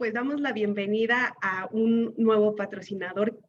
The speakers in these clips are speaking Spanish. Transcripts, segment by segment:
pues damos la bienvenida a un nuevo patrocinador,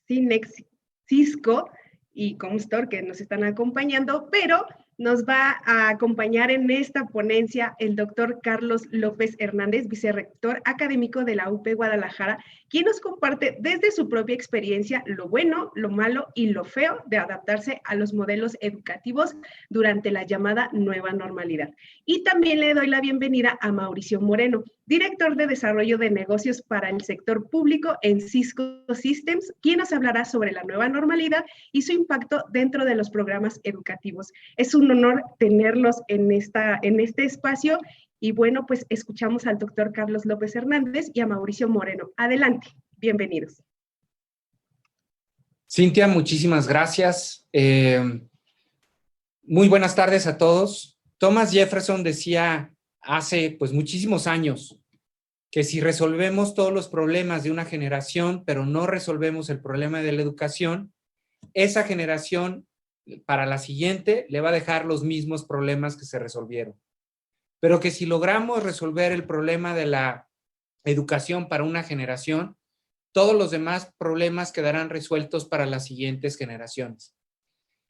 Cinex, Cisco y Comstor, que nos están acompañando, pero nos va a acompañar en esta ponencia el doctor Carlos López Hernández, vicerrector académico de la UP Guadalajara, quien nos comparte desde su propia experiencia lo bueno, lo malo y lo feo de adaptarse a los modelos educativos durante la llamada nueva normalidad. Y también le doy la bienvenida a Mauricio Moreno, director de desarrollo de negocios para el sector público en Cisco Systems, quien nos hablará sobre la nueva normalidad y su impacto dentro de los programas educativos. Es un honor tenerlos en este espacio y bueno, pues escuchamos al doctor Carlos López Hernández y a Mauricio Moreno. Adelante, bienvenidos. Cintia, muchísimas gracias. Muy buenas tardes a todos. Thomas Jefferson decía hace pues muchísimos años que si resolvemos todos los problemas de una generación, pero no resolvemos el problema de la educación, esa generación para la siguiente le va a dejar los mismos problemas que se resolvieron. Pero que si logramos resolver el problema de la educación para una generación, todos los demás problemas quedarán resueltos para las siguientes generaciones.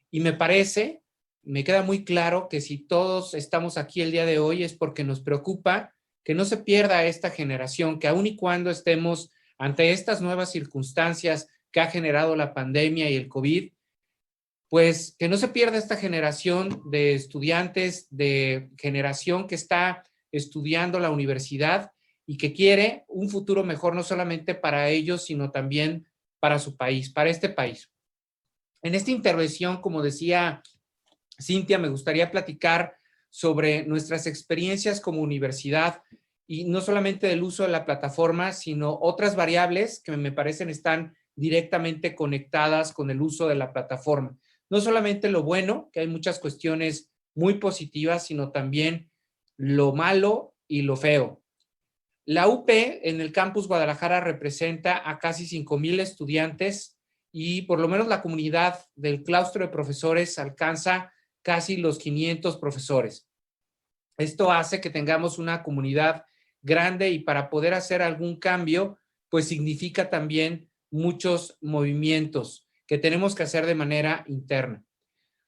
Y me queda muy claro que si todos estamos aquí el día de hoy es porque nos preocupa que no se pierda esta generación, que aun y cuando estemos ante estas nuevas circunstancias que ha generado la pandemia y el COVID, pues que no se pierda esta generación de estudiantes, de generación que está estudiando la universidad y que quiere un futuro mejor no solamente para ellos, sino también para su país, para este país. En esta intervención, como decía Cintia, me gustaría platicar sobre nuestras experiencias como universidad y no solamente del uso de la plataforma, sino otras variables que me parecen están directamente conectadas con el uso de la plataforma. No solamente lo bueno, que hay muchas cuestiones muy positivas, sino también lo malo y lo feo. La UP en el campus Guadalajara representa a casi 5,000 estudiantes y por lo menos la comunidad del claustro de profesores alcanza casi los 500 profesores. Esto hace que tengamos una comunidad grande y para poder hacer algún cambio, pues significa también muchos movimientos que tenemos que hacer de manera interna.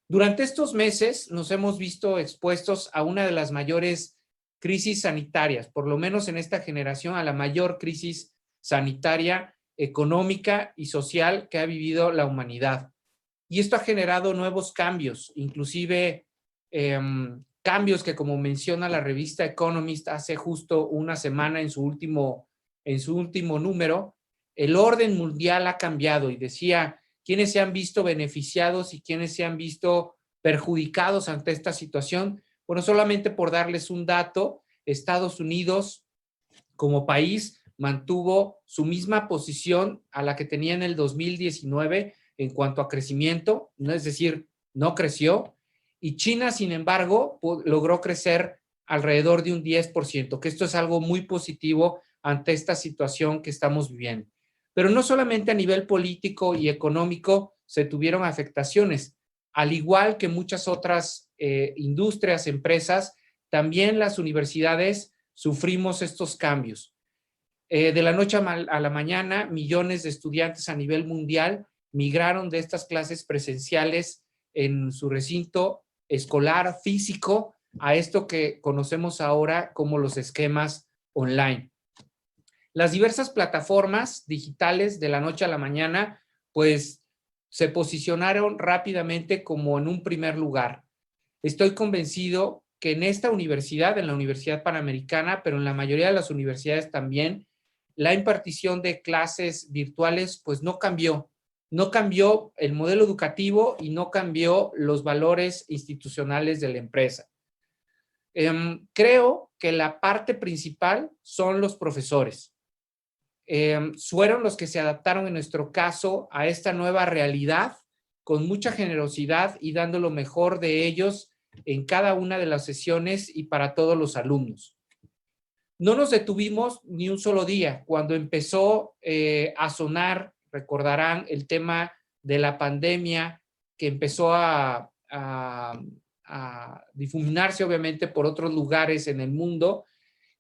Durante estos meses nos hemos visto expuestos a una de las mayores crisis sanitarias, por lo menos en esta generación, a la mayor crisis sanitaria, económica y social que ha vivido la humanidad. Y esto ha generado nuevos cambios, inclusive cambios que, como menciona la revista Economist hace justo una semana en su último número, el orden mundial ha cambiado y decía quiénes se han visto beneficiados y quiénes se han visto perjudicados ante esta situación. Bueno, solamente por darles un dato, Estados Unidos como país mantuvo su misma posición a la que tenía en el 2019 en cuanto a crecimiento, es decir, no creció, y China, sin embargo, logró crecer alrededor de un 10%, que esto es algo muy positivo ante esta situación que estamos viviendo. Pero no solamente a nivel político y económico se tuvieron afectaciones, al igual que muchas otras industrias, empresas, también las universidades sufrimos estos cambios. De la noche a la mañana, millones de estudiantes a nivel mundial migraron de estas clases presenciales en su recinto escolar físico a esto que conocemos ahora como los esquemas online. Las diversas plataformas digitales de la noche a la mañana, pues se posicionaron rápidamente como en un primer lugar. Estoy convencido que en esta universidad, en la Universidad Panamericana, pero en la mayoría de las universidades también, la impartición de clases virtuales pues no cambió. No cambió el modelo educativo y no cambió los valores institucionales de la empresa. Creo que la parte principal son los profesores. Fueron los que se adaptaron en nuestro caso a esta nueva realidad con mucha generosidad y dando lo mejor de ellos en cada una de las sesiones y para todos los alumnos. No nos detuvimos ni un solo día. Cuando empezó a sonar, recordarán, el tema de la pandemia que empezó a difuminarse obviamente por otros lugares en el mundo,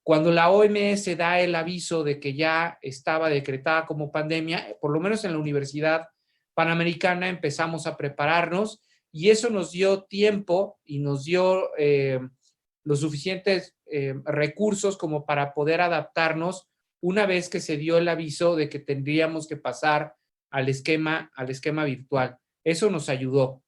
Cuando la OMS da el aviso de que ya estaba decretada como pandemia, por lo menos en la Universidad Panamericana empezamos a prepararnos y eso nos dio tiempo y nos dio los suficientes recursos como para poder adaptarnos una vez que se dio el aviso de que tendríamos que pasar al esquema virtual. Eso nos ayudó.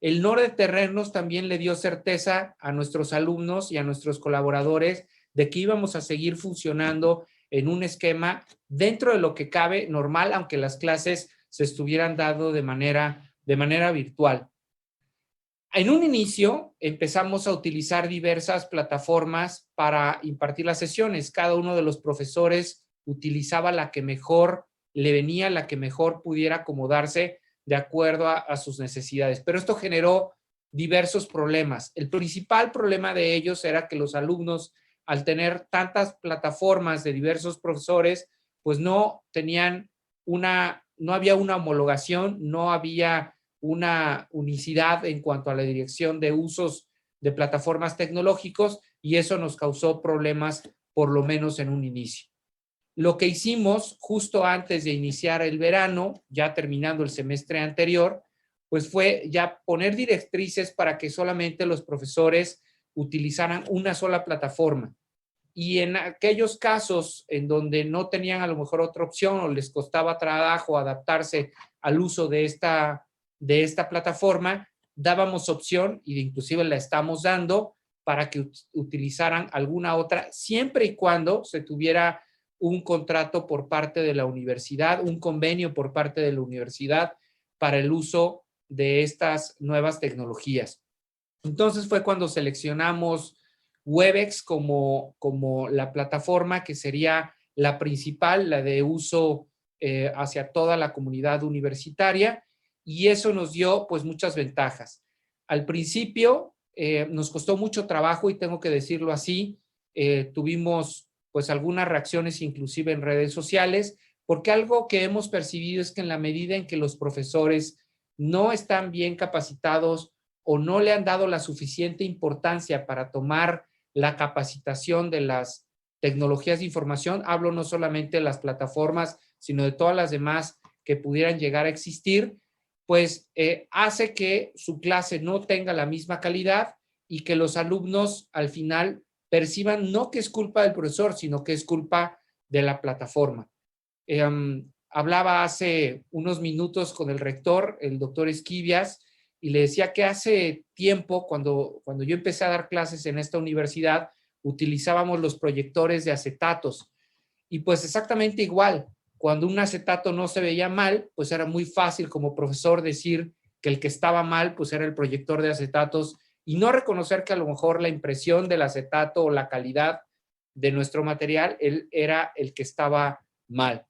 El no detenernos también le dio certeza a nuestros alumnos y a nuestros colaboradores de que íbamos a seguir funcionando en un esquema dentro de lo que cabe normal, aunque las clases se estuvieran dando de manera virtual. En un inicio empezamos a utilizar diversas plataformas para impartir las sesiones. Cada uno de los profesores utilizaba la que mejor le venía, la que mejor pudiera acomodarse de acuerdo a sus necesidades. Pero esto generó diversos problemas. El principal problema de ellos era que los alumnos, al tener tantas plataformas de diversos profesores, pues no había una homologación, no había una unicidad en cuanto a la dirección de usos de plataformas tecnológicos y eso nos causó problemas por lo menos en un inicio. Lo que hicimos justo antes de iniciar el verano, ya terminando el semestre anterior, pues fue ya poner directrices para que solamente los profesores utilizaran una sola plataforma. Y en aquellos casos en donde no tenían a lo mejor otra opción o les costaba trabajo adaptarse al uso de esta plataforma, dábamos opción, y inclusive la estamos dando, para que utilizaran alguna otra, siempre y cuando se tuviera un contrato por parte de la universidad, un convenio por parte de la universidad para el uso de estas nuevas tecnologías. Entonces fue cuando seleccionamos Webex como la plataforma que sería la principal, la de uso hacia toda la comunidad universitaria, y eso nos dio pues muchas ventajas. Al principio nos costó mucho trabajo y tengo que decirlo así, tuvimos pues algunas reacciones inclusive en redes sociales, porque algo que hemos percibido es que en la medida en que los profesores no están bien capacitados o no le han dado la suficiente importancia para tomar la capacitación de las tecnologías de información, hablo no solamente de las plataformas, sino de todas las demás que pudieran llegar a existir, pues hace que su clase no tenga la misma calidad y que los alumnos al final perciban no que es culpa del profesor, sino que es culpa de la plataforma. Hablaba hace unos minutos con el rector, el doctor Esquivias, y le decía que hace tiempo, cuando yo empecé a dar clases en esta universidad, utilizábamos los proyectores de acetatos. Y pues exactamente igual, cuando un acetato no se veía mal, pues era muy fácil como profesor decir que el que estaba mal, pues era el proyector de acetatos y no reconocer que a lo mejor la impresión del acetato o la calidad de nuestro material él era el que estaba mal.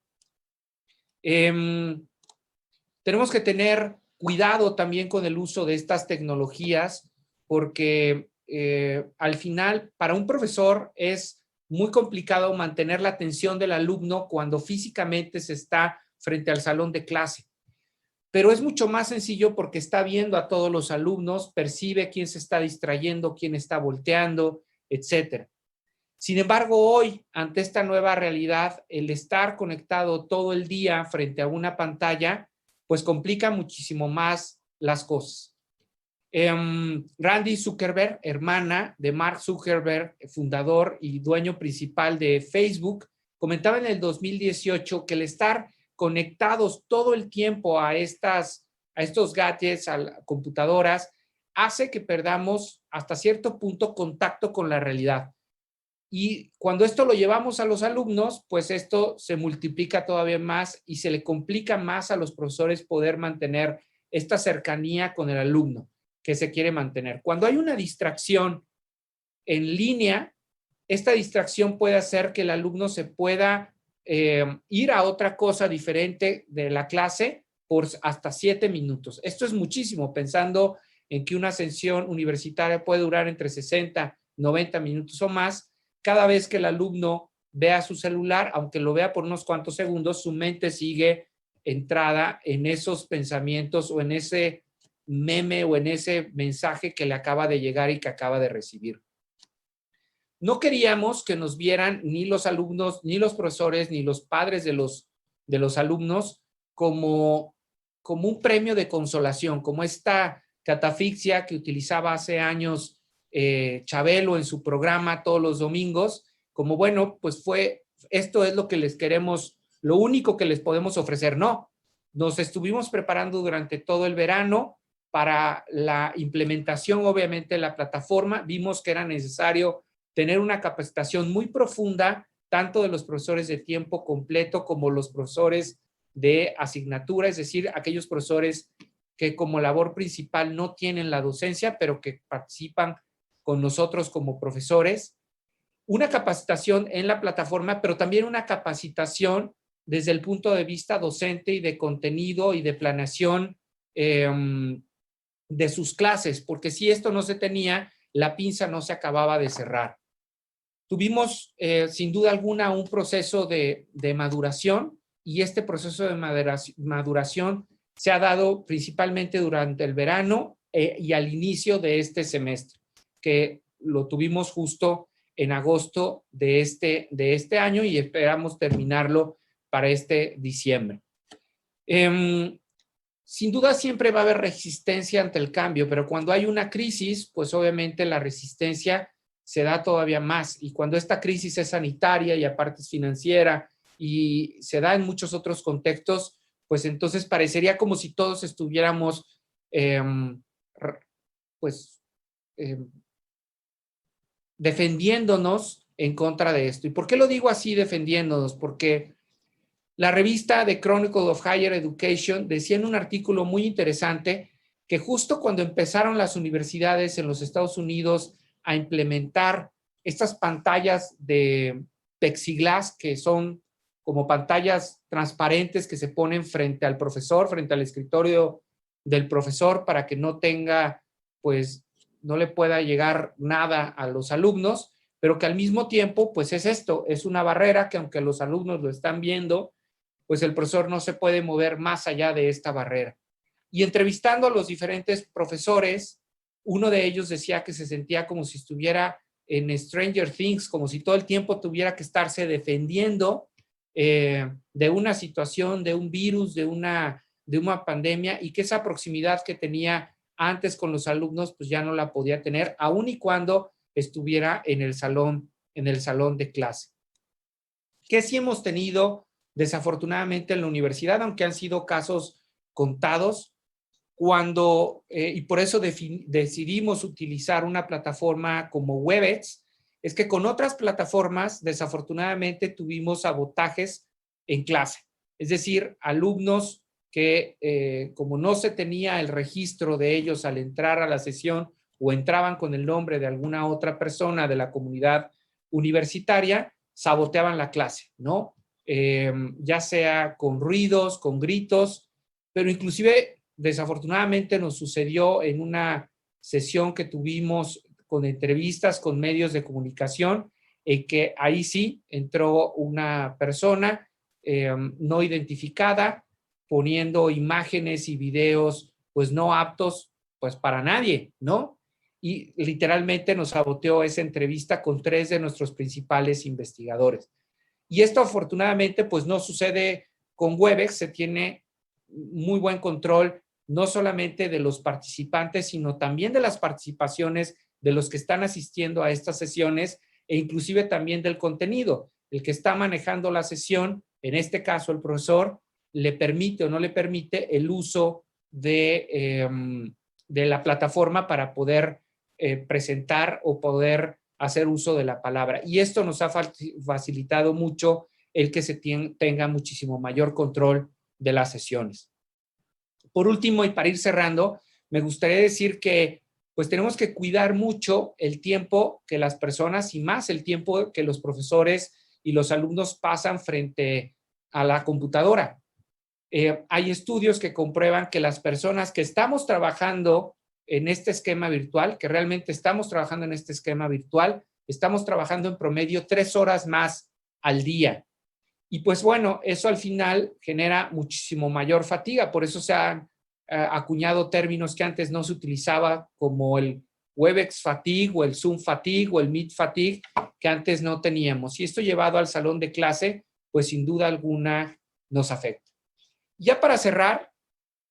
Tenemos que tener cuidado también con el uso de estas tecnologías porque al final para un profesor es muy complicado mantener la atención del alumno cuando físicamente se está frente al salón de clase. Pero es mucho más sencillo porque está viendo a todos los alumnos, percibe quién se está distrayendo, quién está volteando, etcétera. Sin embargo, hoy, ante esta nueva realidad, el estar conectado todo el día frente a una pantalla, pues complica muchísimo más las cosas. Randy Zuckerberg, hermana de Mark Zuckerberg, fundador y dueño principal de Facebook, comentaba en el 2018 que el estar conectados todo el tiempo a estos gadgets, a las computadoras, hace que perdamos hasta cierto punto contacto con la realidad. Y cuando esto lo llevamos a los alumnos, pues esto se multiplica todavía más y se le complica más a los profesores poder mantener esta cercanía con el alumno que se quiere mantener. Cuando hay una distracción en línea, esta distracción puede hacer que el alumno se pueda ir a otra cosa diferente de la clase por hasta 7 minutos. Esto es muchísimo, pensando en que una sesión universitaria puede durar entre 60, 90 minutos o más. Cada vez que el alumno vea su celular, aunque lo vea por unos cuantos segundos, su mente sigue entrada en esos pensamientos o en ese meme o en ese mensaje que le acaba de llegar y que acaba de recibir. no queríamos que nos vieran ni los alumnos, ni los profesores, ni los padres de los alumnos como un premio de consolación, como esta catafixia que utilizaba hace años Chabelo en su programa todos los domingos, como bueno, pues esto es lo que les queremos, lo único que les podemos ofrecer. No, nos estuvimos preparando durante todo el verano para la implementación, obviamente, de la plataforma. Vimos que era necesario tener una capacitación muy profunda, tanto de los profesores de tiempo completo como los profesores de asignatura, es decir, aquellos profesores que como labor principal no tienen la docencia, pero que participan con nosotros como profesores. Una capacitación en la plataforma, pero también una capacitación desde el punto de vista docente y de contenido y de planeación de sus clases, porque si esto no se tenía, la pinza no se acababa de cerrar. Tuvimos, sin duda alguna, un proceso de maduración, y este proceso de maduración se ha dado principalmente durante el verano y al inicio de este semestre, que lo tuvimos justo en agosto de este año y esperamos terminarlo para este diciembre. Sin duda siempre va a haber resistencia ante el cambio, pero cuando hay una crisis, pues obviamente la resistencia se da todavía más. Y cuando esta crisis es sanitaria y aparte es financiera y se da en muchos otros contextos, pues entonces parecería como si todos estuviéramos defendiéndonos en contra de esto. ¿Y por qué lo digo así, defendiéndonos? Porque la revista The Chronicle of Higher Education decía en un artículo muy interesante que justo cuando empezaron las universidades en los Estados Unidos a implementar estas pantallas de plexiglas, que son como pantallas transparentes que se ponen frente al profesor, frente al escritorio del profesor, para que no tenga, pues, no le pueda llegar nada a los alumnos, pero que al mismo tiempo, pues es esto, es una barrera que aunque los alumnos lo están viendo, pues el profesor no se puede mover más allá de esta barrera. Y entrevistando a los diferentes profesores, uno de ellos decía que se sentía como si estuviera en Stranger Things, como si todo el tiempo tuviera que estarse defendiendo de una situación, de un virus, de una pandemia, y que esa proximidad que tenía antes con los alumnos, pues ya no la podía tener, aun y cuando estuviera en el salón de clase. ¿Qué sí hemos tenido desafortunadamente en la universidad, aunque han sido casos contados, y por eso decidimos utilizar una plataforma como Webex, es que con otras plataformas desafortunadamente tuvimos sabotajes en clase, es decir, alumnos que como no se tenía el registro de ellos al entrar a la sesión o entraban con el nombre de alguna otra persona de la comunidad universitaria, saboteaban la clase, ¿no? Ya sea con ruidos, con gritos, pero inclusive desafortunadamente nos sucedió en una sesión que tuvimos con entrevistas con medios de comunicación, que ahí sí entró una persona no identificada poniendo imágenes y videos pues no aptos pues para nadie, ¿no? Y literalmente nos saboteó esa entrevista con 3 de nuestros principales investigadores. Y esto afortunadamente pues no sucede con Webex, se tiene muy buen control no solamente de los participantes, sino también de las participaciones de los que están asistiendo a estas sesiones e inclusive también del contenido. El que está manejando la sesión, en este caso el profesor, le permite o no le permite el uso de la plataforma para poder presentar o poder hacer uso de la palabra. Y esto nos ha facilitado mucho el que se tenga muchísimo mayor control de las sesiones. Por último, y para ir cerrando, me gustaría decir que pues tenemos que cuidar mucho el tiempo que las personas y más el tiempo que los profesores y los alumnos pasan frente a la computadora. Hay estudios que comprueban que las personas que estamos trabajando en este esquema virtual, que realmente estamos trabajando en este esquema virtual, estamos trabajando en promedio 3 horas más al día. Y pues bueno, eso al final genera muchísimo mayor fatiga, por eso se han acuñado términos que antes no se utilizaba, como el Webex Fatigue o el Zoom Fatigue o el Meet Fatigue que antes no teníamos. Y esto llevado al salón de clase, pues sin duda alguna nos afecta. Ya para cerrar,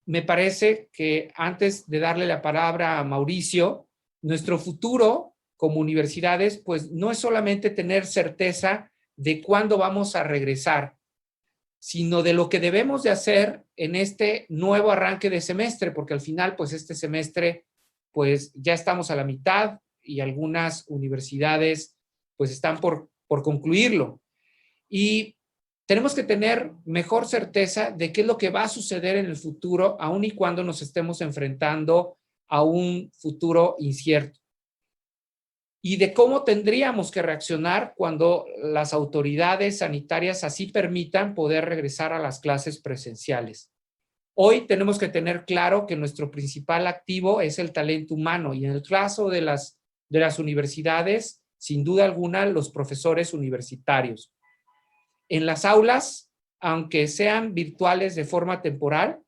me parece que antes de darle la palabra a Mauricio, nuestro futuro como universidades, pues no es solamente tener certeza de cuándo vamos a regresar, sino de lo que debemos de hacer en este nuevo arranque de semestre, porque al final, pues este semestre, pues ya estamos a la mitad y algunas universidades, pues están por concluirlo. Y tenemos que tener mejor certeza de qué es lo que va a suceder en el futuro, aun y cuando nos estemos enfrentando a un futuro incierto. Y de cómo tendríamos que reaccionar cuando las autoridades sanitarias así permitan poder regresar a las clases presenciales. Hoy tenemos que tener claro que nuestro principal activo es el talento humano y en el caso de las universidades, sin duda alguna, los profesores universitarios. En las aulas, aunque sean virtuales de forma temporal,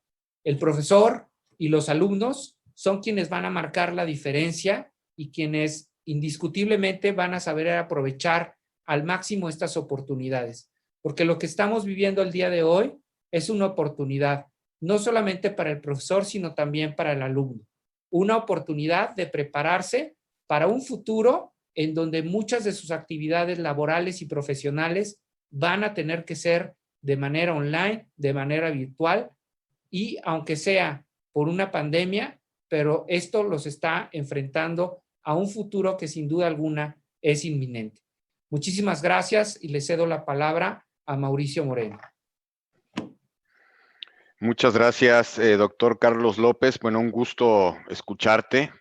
el profesor y los alumnos son quienes van a marcar la diferencia y quienes indiscutiblemente van a saber aprovechar al máximo estas oportunidades. Porque lo que estamos viviendo el día de hoy es una oportunidad, no solamente para el profesor, sino también para el alumno. Una oportunidad de prepararse para un futuro en donde muchas de sus actividades laborales y profesionales van a tener que ser de manera online, de manera virtual, y aunque sea por una pandemia, pero esto los está enfrentando a un futuro que sin duda alguna es inminente. Muchísimas gracias y le cedo la palabra a Mauricio Moreno. Muchas gracias, doctor Carlos López. Bueno, un gusto escucharte.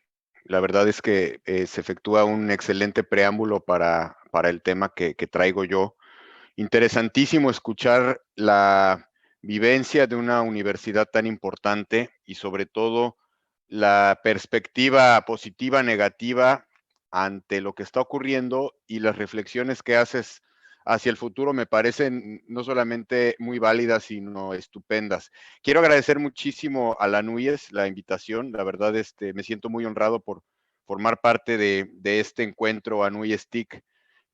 La verdad es que se efectúa un excelente preámbulo para el tema que traigo yo. Interesantísimo escuchar la vivencia de una universidad tan importante y sobre todo la perspectiva positiva, negativa ante lo que está ocurriendo y las reflexiones que haces hacia el futuro me parecen no solamente muy válidas, sino estupendas. Quiero agradecer muchísimo a la NUYES la invitación. La verdad, me siento muy honrado por formar parte de este encuentro ANUYES TIC,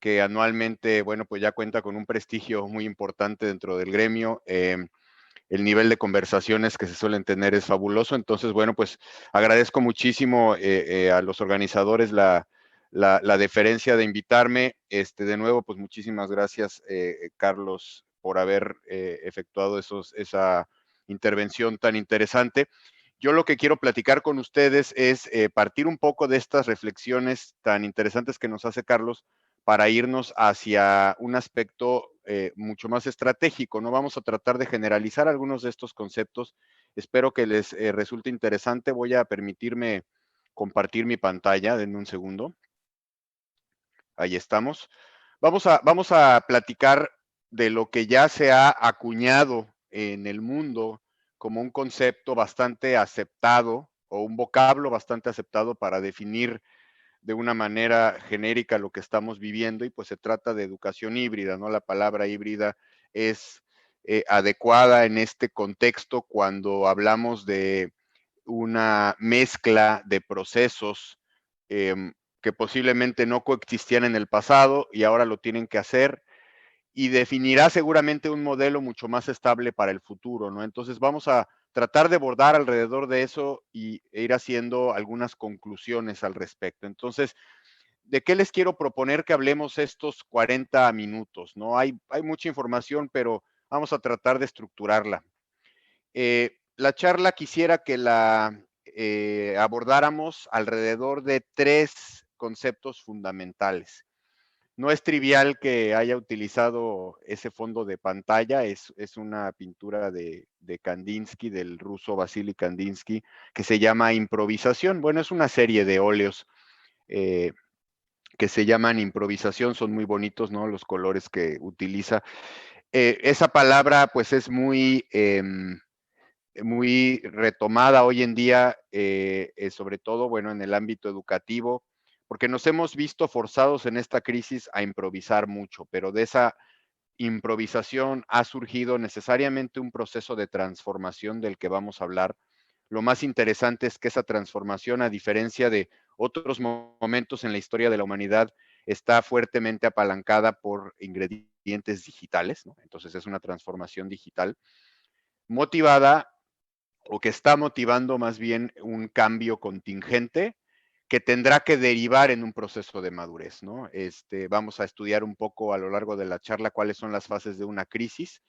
que anualmente, bueno, pues ya cuenta con un prestigio muy importante dentro del gremio. El nivel de conversaciones que se suelen tener es fabuloso. Entonces, bueno, pues agradezco muchísimo a los organizadores la deferencia de invitarme. De nuevo, pues muchísimas gracias, Carlos, por haber efectuado esa intervención tan interesante. Yo lo que quiero platicar con ustedes es partir un poco de estas reflexiones tan interesantes que nos hace Carlos para irnos hacia un aspecto mucho más estratégico, ¿no? Vamos a tratar de generalizar algunos de estos conceptos. Espero que les resulte interesante. Voy a permitirme compartir mi pantalla. Denme un segundo. Ahí estamos. Vamos a platicar de lo que ya se ha acuñado en el mundo como un concepto bastante aceptado o un vocablo bastante aceptado para definir de una manera genérica lo que estamos viviendo, y pues se trata de educación híbrida, ¿no? La palabra híbrida es adecuada en este contexto cuando hablamos de una mezcla de procesos que posiblemente no coexistían en el pasado y ahora lo tienen que hacer, y definirá seguramente un modelo mucho más estable para el futuro, ¿no? Entonces vamos a tratar de bordar alrededor de eso y ir haciendo algunas conclusiones al respecto. Entonces, ¿de qué les quiero proponer que hablemos estos 40 minutos? ¿No? Hay mucha información, pero vamos a tratar de estructurarla. La charla quisiera que la abordáramos alrededor de 3 conceptos fundamentales. No es trivial que haya utilizado ese fondo de pantalla, es una pintura de Kandinsky, del ruso Vasily Kandinsky, que se llama Improvisación. Bueno, es una serie de óleos que se llaman improvisación, son muy bonitos, ¿no? Los colores que utiliza. Esa palabra, pues, es muy retomada hoy en día, sobre todo, bueno, en el ámbito educativo, porque nos hemos visto forzados en esta crisis a improvisar mucho, pero de esa improvisación ha surgido necesariamente un proceso de transformación del que vamos a hablar. Lo más interesante es que esa transformación, a diferencia de otros momentos en la historia de la humanidad está fuertemente apalancada por ingredientes digitales, ¿no? Entonces es una transformación digital motivada o que está motivando más bien un cambio contingente que tendrá que derivar en un proceso de madurez, ¿no? Vamos a estudiar un poco a lo largo de la charla cuáles son las fases de una crisis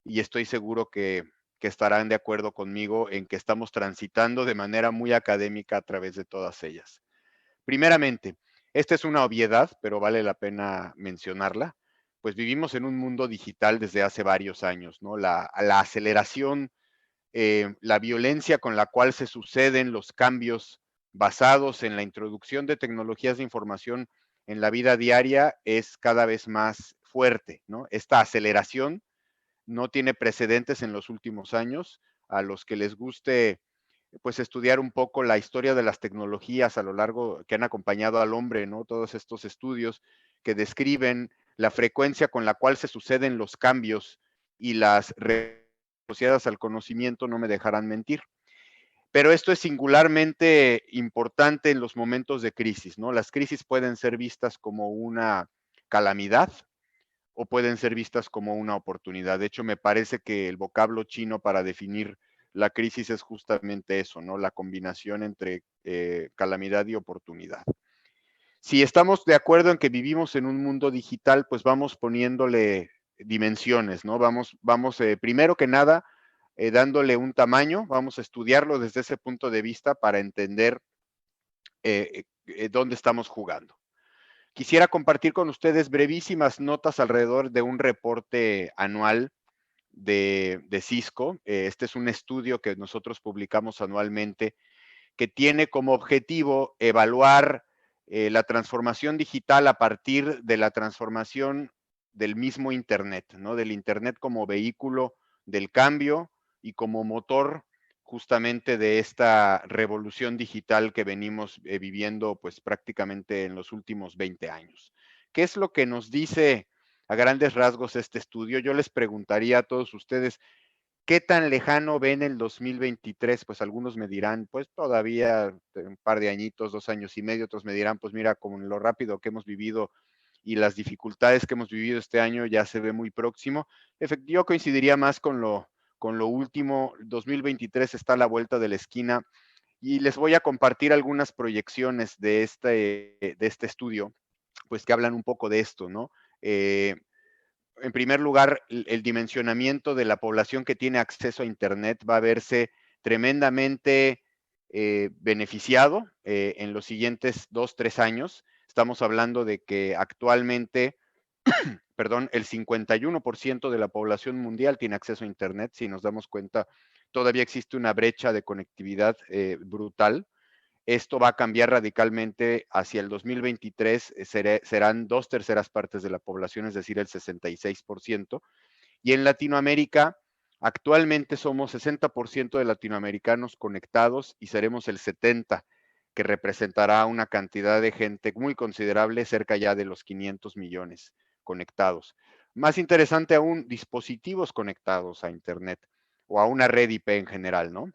y estoy seguro que estarán de acuerdo conmigo en que estamos transitando de manera muy académica a través de todas ellas. Primeramente, esta es una obviedad, pero vale la pena mencionarla, pues vivimos en un mundo digital desde hace varios años, ¿no? La aceleración, la violencia con la cual se suceden los cambios basados en la introducción de tecnologías de información en la vida diaria es cada vez más fuerte, ¿no? Esta aceleración no tiene precedentes en los últimos años. A los que les guste pues estudiar un poco la historia de las tecnologías a lo largo que han acompañado al hombre, ¿no? Todos estos estudios que describen la frecuencia con la cual se suceden los cambios y las asociadas al conocimiento no me dejarán mentir. Pero esto es singularmente importante en los momentos de crisis, ¿no? Las crisis pueden ser vistas como una calamidad o pueden ser vistas como una oportunidad. De hecho, me parece que el vocablo chino para definir la crisis es justamente eso, ¿no? La combinación entre calamidad y oportunidad. Si estamos de acuerdo en que vivimos en un mundo digital, pues vamos poniéndole dimensiones, ¿no? Vamos primero que nada, dándole un tamaño, vamos a estudiarlo desde ese punto de vista para entender dónde estamos jugando. Quisiera compartir con ustedes brevísimas notas alrededor de un reporte anual de Cisco. Este es un estudio que nosotros publicamos anualmente que tiene como objetivo evaluar la transformación digital a partir de la transformación del mismo Internet, ¿no? Del Internet como vehículo del cambio y como motor justamente de esta revolución digital que venimos viviendo pues prácticamente en los últimos 20 años. ¿Qué es lo que nos dice a grandes rasgos este estudio? Yo les preguntaría a todos ustedes, ¿qué tan lejano ven el 2023? Pues algunos me dirán, pues todavía un par de añitos, 2 años y medio, otros me dirán, pues mira, con lo rápido que hemos vivido y las dificultades que hemos vivido este año ya se ve muy próximo. Yo coincidiría más con lo último, 2023 está a la vuelta de la esquina y les voy a compartir algunas proyecciones de este estudio, pues que hablan un poco de esto, ¿no? En primer lugar, el dimensionamiento de la población que tiene acceso a Internet va a verse tremendamente beneficiado en los siguientes 2, 3 años. Estamos hablando de que actualmente, perdón, el 51% de la población mundial tiene acceso a Internet. Si nos damos cuenta, todavía existe una brecha de conectividad brutal. Esto va a cambiar radicalmente hacia el 2023, serán 2/3 de la población, es decir, el 66%. Y en Latinoamérica, actualmente somos 60% de latinoamericanos conectados y seremos el 70%, que representará una cantidad de gente muy considerable, cerca ya de los 500 millones conectados. Más interesante aún, dispositivos conectados a Internet o a una red IP en general, ¿no?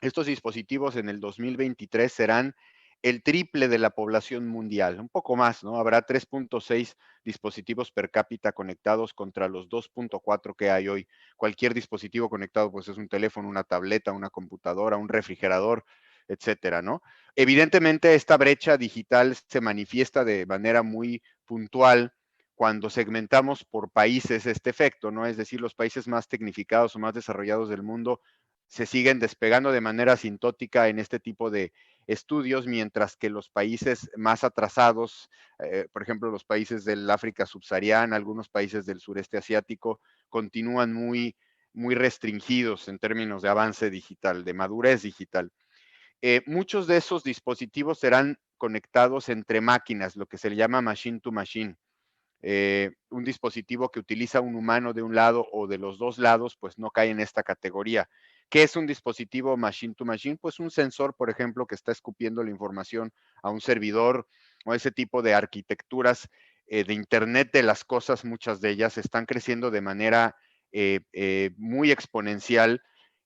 Estos dispositivos en el 2023 serán el triple de la población mundial, un poco más, ¿no? Habrá 3.6 dispositivos per cápita conectados contra los 2.4 que hay hoy. Cualquier dispositivo conectado, pues es un teléfono, una tableta, una computadora, un refrigerador, etcétera, ¿no? Evidentemente, esta brecha digital se manifiesta de manera muy puntual cuando segmentamos por países este efecto, ¿no? Es decir, los países más tecnificados o más desarrollados del mundo se siguen despegando de manera asintótica en este tipo de estudios, mientras que los países más atrasados, por ejemplo, los países del África subsahariana, algunos países del sureste asiático, continúan muy restringidos en términos de avance digital, de madurez digital. Muchos de esos dispositivos serán conectados entre máquinas, lo que se le llama machine to machine. Un dispositivo que utiliza un humano de un lado o de los dos lados, pues no cae en esta categoría. ¿Qué es un dispositivo machine to machine? Pues un sensor, por ejemplo, que está escupiendo la información a un servidor o ese tipo de arquitecturas de Internet de las cosas, muchas de ellas están creciendo de manera muy exponencial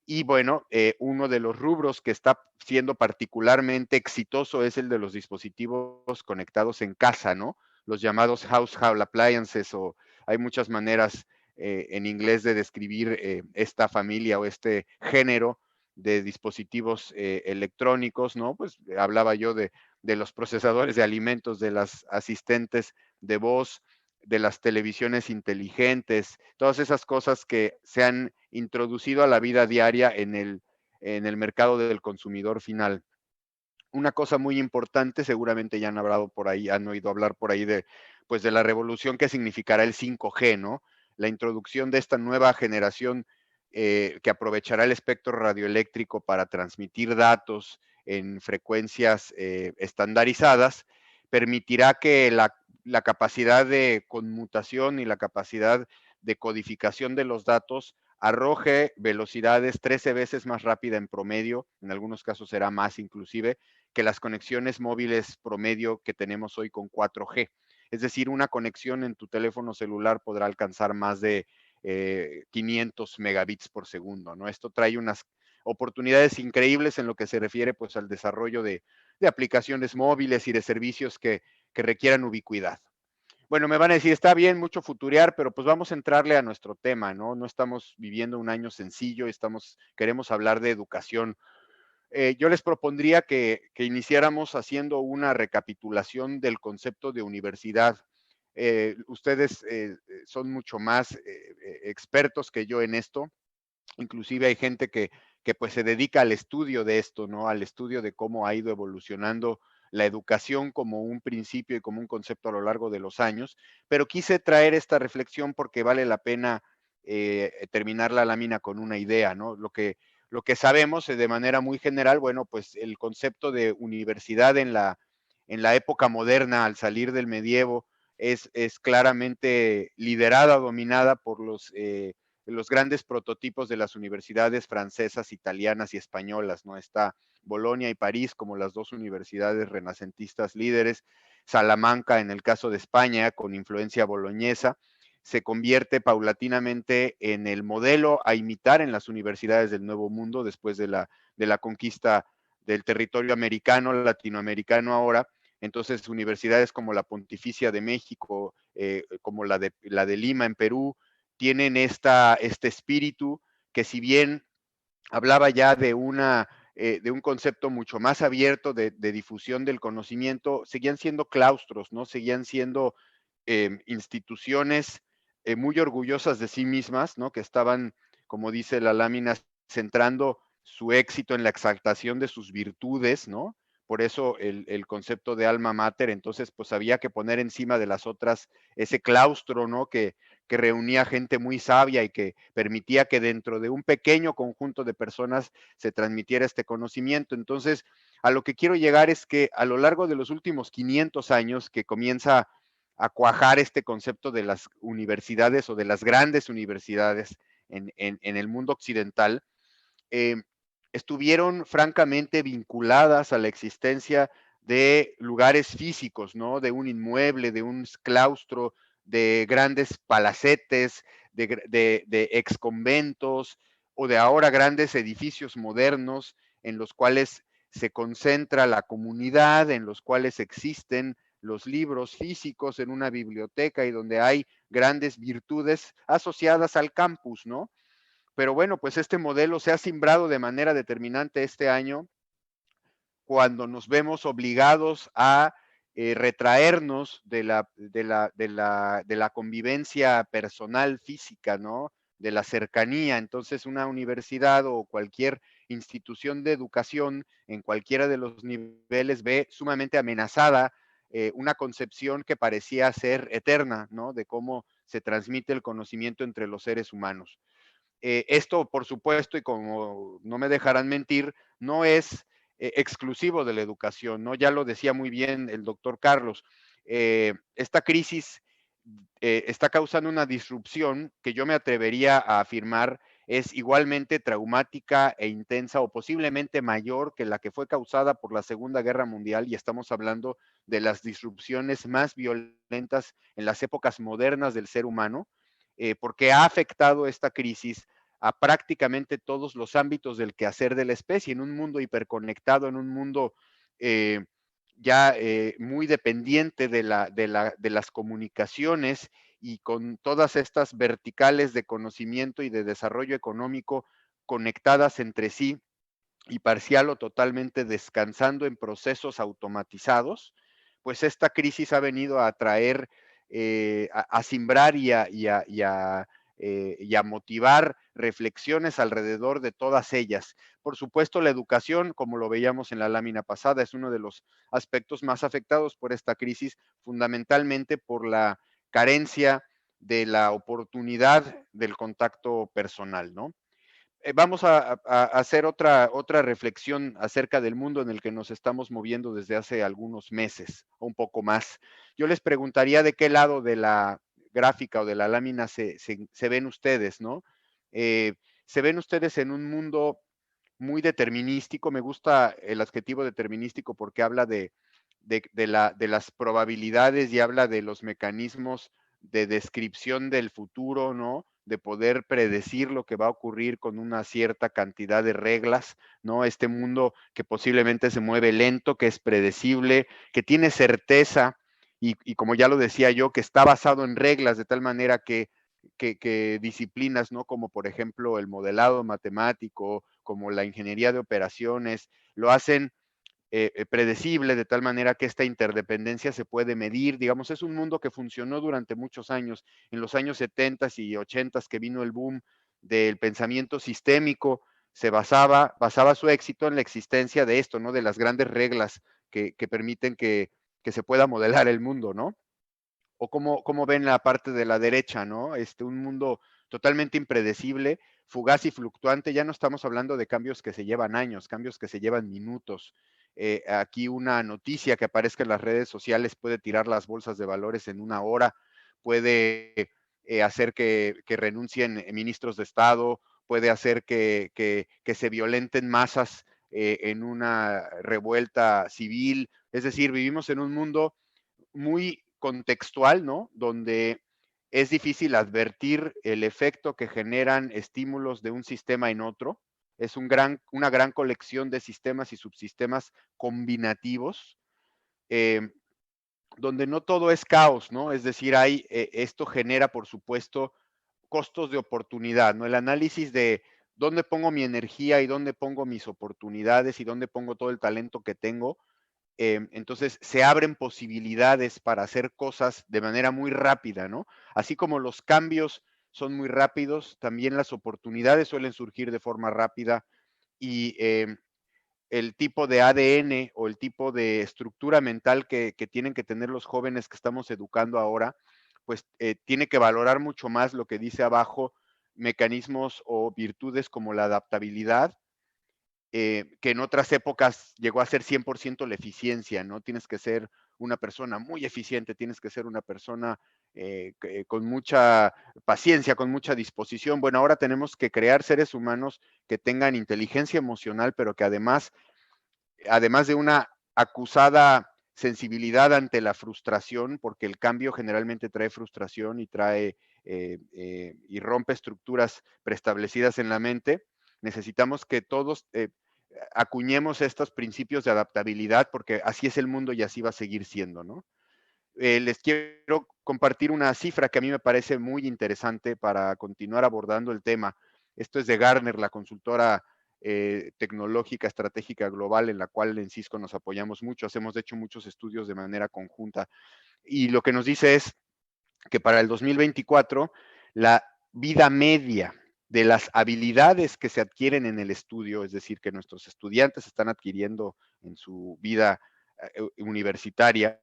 Y bueno, uno de los rubros que está siendo particularmente exitoso es el de los dispositivos conectados en casa, ¿no? Los llamados household appliances, o hay muchas maneras en inglés de describir esta familia o este género de dispositivos electrónicos, ¿no? Pues hablaba yo de los procesadores de alimentos, de las asistentes de voz, de las televisiones inteligentes, todas esas cosas que se han introducido a la vida diaria en el mercado del consumidor final. Una cosa muy importante, seguramente ya han hablado por ahí, han oído hablar por ahí de, pues de la revolución que significará el 5G, ¿no? La introducción de esta nueva generación que aprovechará el espectro radioeléctrico para transmitir datos en frecuencias estandarizadas, permitirá que la capacidad de conmutación y la capacidad de codificación de los datos arroje velocidades 13 veces más rápida en promedio, en algunos casos será más inclusive, que las conexiones móviles promedio que tenemos hoy con 4G. Es decir, una conexión en tu teléfono celular podrá alcanzar más de 500 megabits por segundo, ¿no? Esto trae unas oportunidades increíbles en lo que se refiere pues al desarrollo de aplicaciones móviles y de servicios que requieran ubicuidad. Bueno, me van a decir, está bien mucho futurear, pero pues vamos a entrarle a nuestro tema, ¿no? No estamos viviendo un año sencillo, queremos hablar de educación. Yo les propondría que iniciáramos haciendo una recapitulación del concepto de universidad. Ustedes son mucho más expertos que yo en esto. Inclusive hay gente que pues se dedica al estudio de esto, ¿no? Al estudio de cómo ha ido evolucionando la educación como un principio y como un concepto a lo largo de los años, pero quise traer esta reflexión porque vale la pena terminar la lámina con una idea, ¿no? Lo que sabemos de manera muy general, bueno, pues el concepto de universidad en la época moderna, al salir del medievo, es claramente liderada, dominada por los grandes prototipos de las universidades francesas, italianas y españolas, ¿no? Está Bolonia y París como las dos universidades renacentistas líderes, Salamanca en el caso de España con influencia boloñesa, se convierte paulatinamente en el modelo a imitar en las universidades del Nuevo Mundo después de la conquista del territorio americano, latinoamericano ahora. Entonces, universidades como la Pontificia de México, como la de Lima en Perú, tienen este espíritu que si bien hablaba ya de un concepto mucho más abierto de difusión del conocimiento, seguían siendo claustros, ¿no? Seguían siendo instituciones muy orgullosas de sí mismas, ¿no? Que estaban, como dice la lámina, centrando su éxito en la exaltación de sus virtudes, ¿no? Por eso el concepto de alma mater, entonces pues había que poner encima de las otras ese claustro, ¿no? Que reunía gente muy sabia y que permitía que dentro de un pequeño conjunto de personas se transmitiera este conocimiento. Entonces, a lo que quiero llegar es que a lo largo de los últimos 500 años que comienza a cuajar este concepto de las universidades o de las grandes universidades en el mundo occidental, eh, estuvieron francamente vinculadas a la existencia de lugares físicos, ¿no? De un inmueble, de un claustro, de grandes palacetes, de ex conventos o de ahora grandes edificios modernos en los cuales se concentra la comunidad, en los cuales existen los libros físicos en una biblioteca y donde hay grandes virtudes asociadas al campus, ¿no? Pero bueno, pues este modelo se ha simbrado de manera determinante este año cuando nos vemos obligados a retraernos de la convivencia personal física, ¿no? De la cercanía. Entonces, una universidad o cualquier institución de educación en cualquiera de los niveles ve sumamente amenazada una concepción que parecía ser eterna, ¿no? De cómo se transmite el conocimiento entre los seres humanos. Esto, por supuesto, y como no me dejarán mentir, no es exclusivo de la educación, ¿no? Ya lo decía muy bien el doctor Carlos. Esta crisis está causando una disrupción que yo me atrevería a afirmar es igualmente traumática e intensa o posiblemente mayor que la que fue causada por la Segunda Guerra Mundial, y estamos hablando de las disrupciones más violentas en las épocas modernas del ser humano, porque ha afectado esta crisis a prácticamente todos los ámbitos del quehacer de la especie, en un mundo hiperconectado, en un mundo ya muy dependiente de las comunicaciones y con todas estas verticales de conocimiento y de desarrollo económico conectadas entre sí y parcial o totalmente descansando en procesos automatizados, pues esta crisis ha venido a traer, a simbrar y a motivar reflexiones alrededor de todas ellas. Por supuesto, la educación, como lo veíamos en la lámina pasada, es uno de los aspectos más afectados por esta crisis, fundamentalmente por la carencia de la oportunidad del contacto personal, ¿no? Vamos a hacer otra reflexión acerca del mundo en el que nos estamos moviendo desde hace algunos meses o un poco más. Yo les preguntaría de qué lado de la gráfica o de la lámina se ven ustedes, ¿no? Se ven ustedes en un mundo muy determinístico. Me gusta el adjetivo determinístico porque habla de las probabilidades y habla de los mecanismos de descripción del futuro, ¿no? De poder predecir lo que va a ocurrir con una cierta cantidad de reglas, ¿no? Este mundo que posiblemente se mueve lento, que es predecible, que tiene certeza y como ya lo decía yo, que está basado en reglas de tal manera que disciplinas, ¿no? Como por ejemplo el modelado matemático, como la ingeniería de operaciones, lo hacen predecible de tal manera que esta interdependencia se puede medir. Digamos, es un mundo que funcionó durante muchos años. En los años 70 y 80 que vino el boom del pensamiento sistémico, basaba su éxito en la existencia de esto, ¿no? De las grandes reglas que permiten que se pueda modelar el mundo, ¿no? O cómo ven la parte de la derecha, ¿no? Un mundo totalmente impredecible, fugaz y fluctuante. Ya no estamos hablando de cambios que se llevan años, cambios que se llevan minutos. Aquí una noticia que aparezca en las redes sociales puede tirar las bolsas de valores en una hora, puede hacer que renuncien ministros de Estado, puede hacer que se violenten masas en una revuelta civil. Es decir, vivimos en un mundo muy contextual, ¿no? Donde es difícil advertir el efecto que generan estímulos de un sistema en otro. Es una gran colección de sistemas y subsistemas combinativos, eh, donde no todo es caos, ¿no? Es decir, esto genera, por supuesto, costos de oportunidad, ¿no? El análisis de dónde pongo mi energía y dónde pongo mis oportunidades y dónde pongo todo el talento que tengo, entonces se abren posibilidades para hacer cosas de manera muy rápida, ¿no? Así como los cambios son muy rápidos, también las oportunidades suelen surgir de forma rápida y el tipo de ADN o el tipo de estructura mental que tienen que tener los jóvenes que estamos educando ahora, pues tiene que valorar mucho más lo que dice abajo, mecanismos o virtudes como la adaptabilidad, que en otras épocas llegó a ser 100% la eficiencia, ¿no? Tienes que ser una persona muy eficiente, tienes que ser una persona con mucha paciencia, con mucha disposición. Bueno, ahora tenemos que crear seres humanos que tengan inteligencia emocional, pero que además de una acusada sensibilidad ante la frustración, porque el cambio generalmente trae frustración y y rompe estructuras preestablecidas en la mente, necesitamos que todos acuñemos estos principios de adaptabilidad, porque así es el mundo y así va a seguir siendo, ¿no? Les quiero compartir una cifra que a mí me parece muy interesante para continuar abordando el tema. Esto es de Gartner, la consultora tecnológica estratégica global en la cual en Cisco nos apoyamos mucho. Hemos hecho muchos estudios de manera conjunta. Y lo que nos dice es que para el 2024 la vida media de las habilidades que se adquieren en el estudio, es decir, que nuestros estudiantes están adquiriendo en su vida universitaria,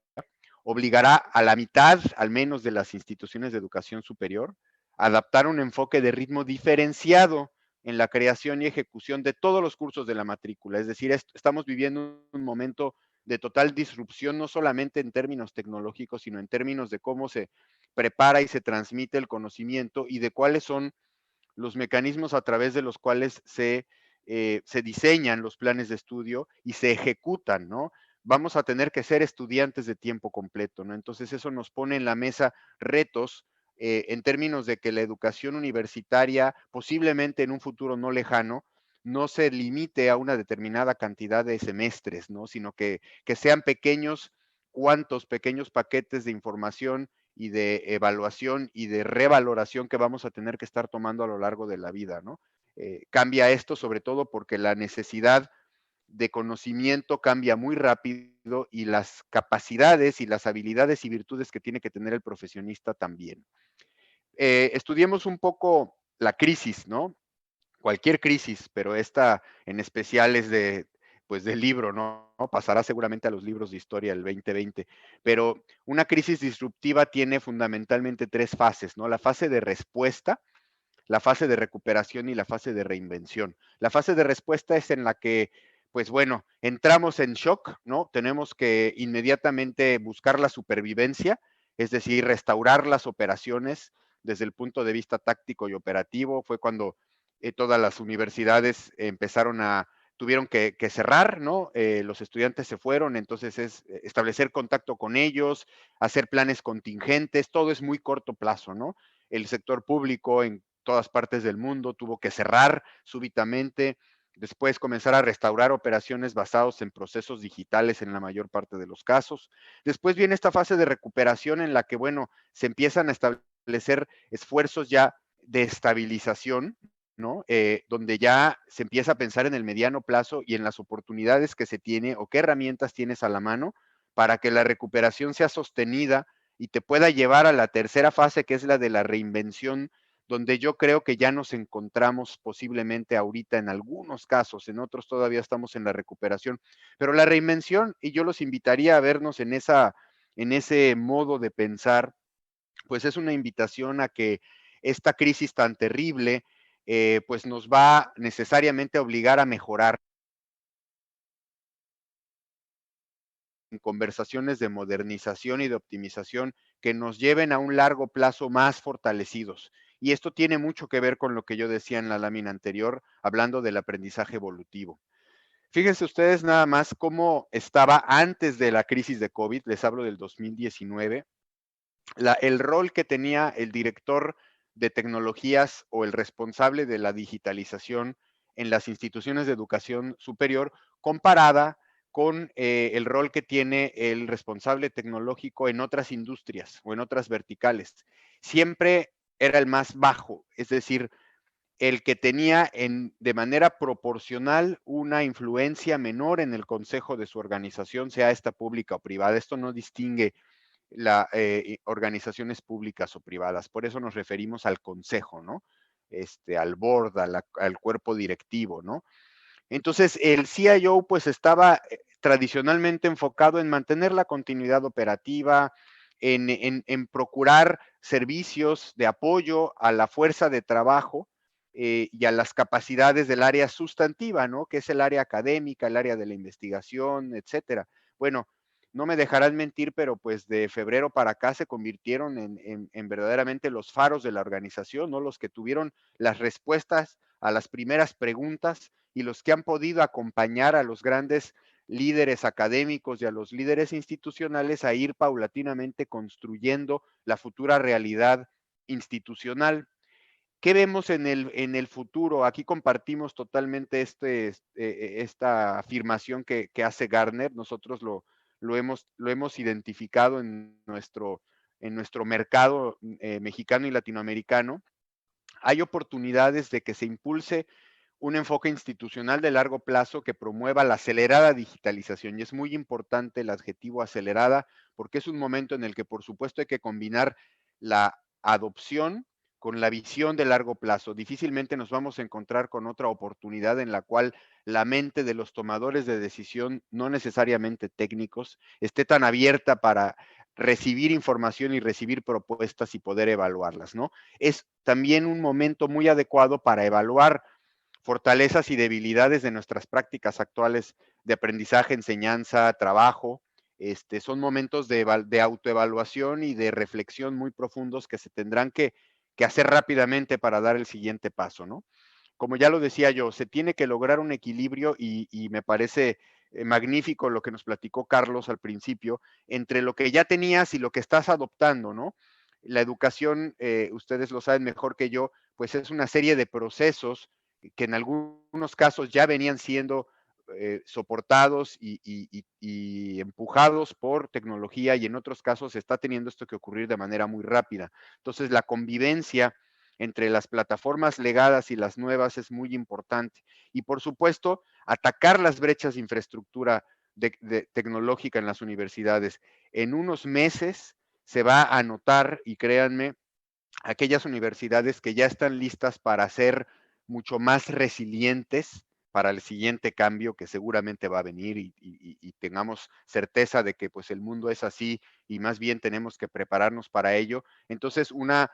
obligará a la mitad, al menos, de las instituciones de educación superior a adaptar un enfoque de ritmo diferenciado en la creación y ejecución de todos los cursos de la matrícula. Es decir, estamos viviendo un momento de total disrupción, no solamente en términos tecnológicos, sino en términos de cómo se prepara y se transmite el conocimiento y de cuáles son los mecanismos a través de los cuales se diseñan los planes de estudio y se ejecutan, ¿no? Vamos a tener que ser estudiantes de tiempo completo, ¿no? Entonces eso nos pone en la mesa retos en términos de que la educación universitaria, posiblemente en un futuro no lejano, no se limite a una determinada cantidad de semestres, ¿no? Sino que sean pequeños pequeños paquetes de información y de evaluación y de revaloración que vamos a tener que estar tomando a lo largo de la vida, ¿no? Cambia esto sobre todo porque la necesidad de conocimiento cambia muy rápido y las capacidades y las habilidades y virtudes que tiene que tener el profesionista también. Estudiemos un poco la crisis, ¿no? Cualquier crisis, pero esta en especial es pues del libro, ¿no? Pasará seguramente a los libros de historia el 2020, pero una crisis disruptiva tiene fundamentalmente tres fases, ¿no? La fase de respuesta, la fase de recuperación y la fase de reinvención. La fase de respuesta es en la que, pues bueno, entramos en shock, ¿no? Tenemos que inmediatamente buscar la supervivencia, es decir, restaurar las operaciones desde el punto de vista táctico y operativo. Fue cuando todas las universidades tuvieron que cerrar, ¿no? Los estudiantes se fueron, entonces es establecer contacto con ellos, hacer planes contingentes, todo es muy corto plazo, ¿no? El sector público en todas partes del mundo tuvo que cerrar súbitamente, después comenzar a restaurar operaciones basados en procesos digitales en la mayor parte de los casos. Después viene esta fase de recuperación en la que, bueno, se empiezan a establecer esfuerzos ya de estabilización, ¿no? Donde ya se empieza a pensar en el mediano plazo y en las oportunidades que se tiene o qué herramientas tienes a la mano para que la recuperación sea sostenida y te pueda llevar a la tercera fase, que es la de la reinvención, donde yo creo que ya nos encontramos posiblemente ahorita en algunos casos, en otros todavía estamos en la recuperación, pero la reinvención, y yo los invitaría a vernos en ese modo de pensar, pues es una invitación a que esta crisis tan terrible, pues nos va necesariamente a obligar a mejorar en conversaciones de modernización y de optimización que nos lleven a un largo plazo más fortalecidos. Y esto tiene mucho que ver con lo que yo decía en la lámina anterior, hablando del aprendizaje evolutivo. Fíjense ustedes nada más cómo estaba antes de la crisis de COVID, les hablo del 2019, el rol que tenía el director de tecnologías o el responsable de la digitalización en las instituciones de educación superior comparada con el rol que tiene el responsable tecnológico en otras industrias o en otras verticales. Siempre era el más bajo, es decir, el que tenía de manera proporcional una influencia menor en el consejo de su organización, sea esta pública o privada. Esto no distingue organizaciones públicas o privadas. Por eso nos referimos al consejo, ¿no? Al board, al cuerpo directivo, ¿no? Entonces, el CIO pues estaba tradicionalmente enfocado en mantener la continuidad operativa, en procurar servicios de apoyo a la fuerza de trabajo y a las capacidades del área sustantiva, ¿no? Que es el área académica, el área de la investigación, etcétera. Bueno, no me dejarán mentir, pero pues de febrero para acá se convirtieron en verdaderamente los faros de la organización, ¿no? Los que tuvieron las respuestas a las primeras preguntas y los que han podido acompañar a los grandes líderes académicos y a los líderes institucionales a ir paulatinamente construyendo la futura realidad institucional. ¿Qué vemos en el futuro? Aquí compartimos totalmente esta afirmación que hace Gartner. Nosotros lo hemos identificado en nuestro mercado mexicano y latinoamericano. Hay oportunidades de que se impulse un enfoque institucional de largo plazo que promueva la acelerada digitalización. Y es muy importante el adjetivo acelerada porque es un momento en el que, por supuesto, hay que combinar la adopción con la visión de largo plazo. Difícilmente nos vamos a encontrar con otra oportunidad en la cual la mente de los tomadores de decisión, no necesariamente técnicos, esté tan abierta para recibir información y recibir propuestas y poder evaluarlas, ¿no? Es también un momento muy adecuado para evaluar fortalezas y debilidades de nuestras prácticas actuales de aprendizaje, enseñanza, trabajo. Son momentos de autoevaluación y de reflexión muy profundos que se tendrán que hacer rápidamente para dar el siguiente paso, ¿no? Como ya lo decía yo, se tiene que lograr un equilibrio y me parece magnífico lo que nos platicó Carlos al principio, entre lo que ya tenías y lo que estás adoptando, ¿no? La educación, ustedes lo saben mejor que yo, pues es una serie de procesos que en algunos casos ya venían siendo soportados y empujados por tecnología, y en otros casos está teniendo esto que ocurrir de manera muy rápida. Entonces, la convivencia entre las plataformas legadas y las nuevas es muy importante. Y por supuesto, atacar las brechas de infraestructura tecnológica en las universidades. En unos meses se va a notar, y créanme, aquellas universidades que ya están listas para ser mucho más resilientes para el siguiente cambio que seguramente va a venir, y tengamos certeza de que pues el mundo es así y más bien tenemos que prepararnos para ello. Entonces, una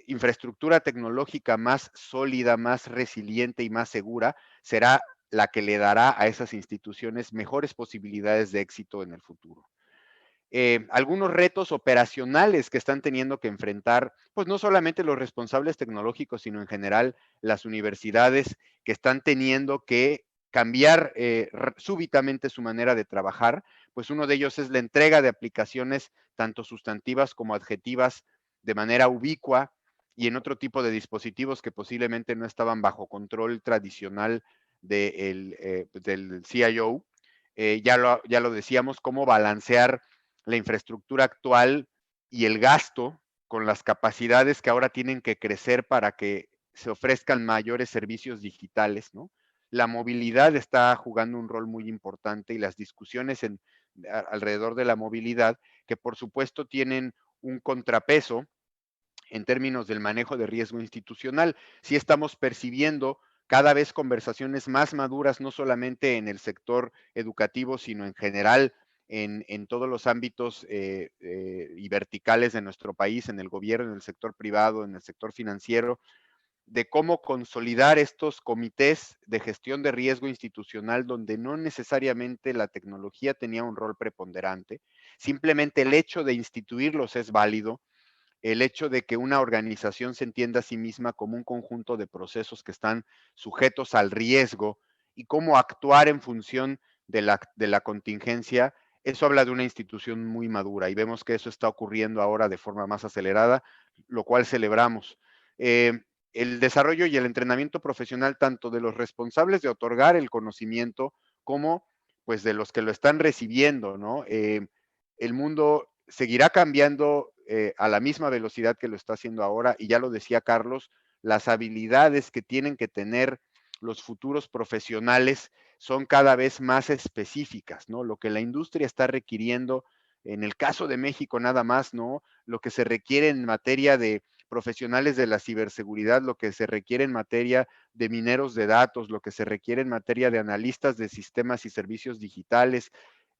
infraestructura tecnológica más sólida, más resiliente y más segura será la que le dará a esas instituciones mejores posibilidades de éxito en el futuro. Algunos retos operacionales que están teniendo que enfrentar, pues no solamente los responsables tecnológicos, sino en general las universidades, que están teniendo que cambiar súbitamente su manera de trabajar. Pues uno de ellos es la entrega de aplicaciones tanto sustantivas como adjetivas de manera ubicua y en otro tipo de dispositivos que posiblemente no estaban bajo control tradicional del CIO. Ya lo decíamos, cómo balancear la infraestructura actual y el gasto con las capacidades que ahora tienen que crecer para que se ofrezcan mayores servicios digitales, ¿no? La movilidad está jugando un rol muy importante, y las discusiones alrededor de la movilidad, que por supuesto tienen un contrapeso en términos del manejo de riesgo institucional. Sí estamos percibiendo cada vez conversaciones más maduras, no solamente en el sector educativo, sino en general en todos los ámbitos y verticales de nuestro país, en el gobierno, en el sector privado, en el sector financiero, de cómo consolidar estos comités de gestión de riesgo institucional donde no necesariamente la tecnología tenía un rol preponderante. Simplemente el hecho de instituirlos es válido. El hecho de que una organización se entienda a sí misma como un conjunto de procesos que están sujetos al riesgo y cómo actuar en función de la contingencia, eso habla de una institución muy madura, y vemos que eso está ocurriendo ahora de forma más acelerada, lo cual celebramos. El desarrollo y el entrenamiento profesional tanto de los responsables de otorgar el conocimiento como pues de los que lo están recibiendo, ¿no? El mundo seguirá cambiando a la misma velocidad que lo está haciendo ahora, y ya lo decía Carlos, las habilidades que tienen que tener los futuros profesionales son cada vez más específicas, ¿no? Lo que la industria está requiriendo, en el caso de México nada más, ¿no? Lo que se requiere en materia de profesionales de la ciberseguridad, lo que se requiere en materia de mineros de datos, lo que se requiere en materia de analistas de sistemas y servicios digitales.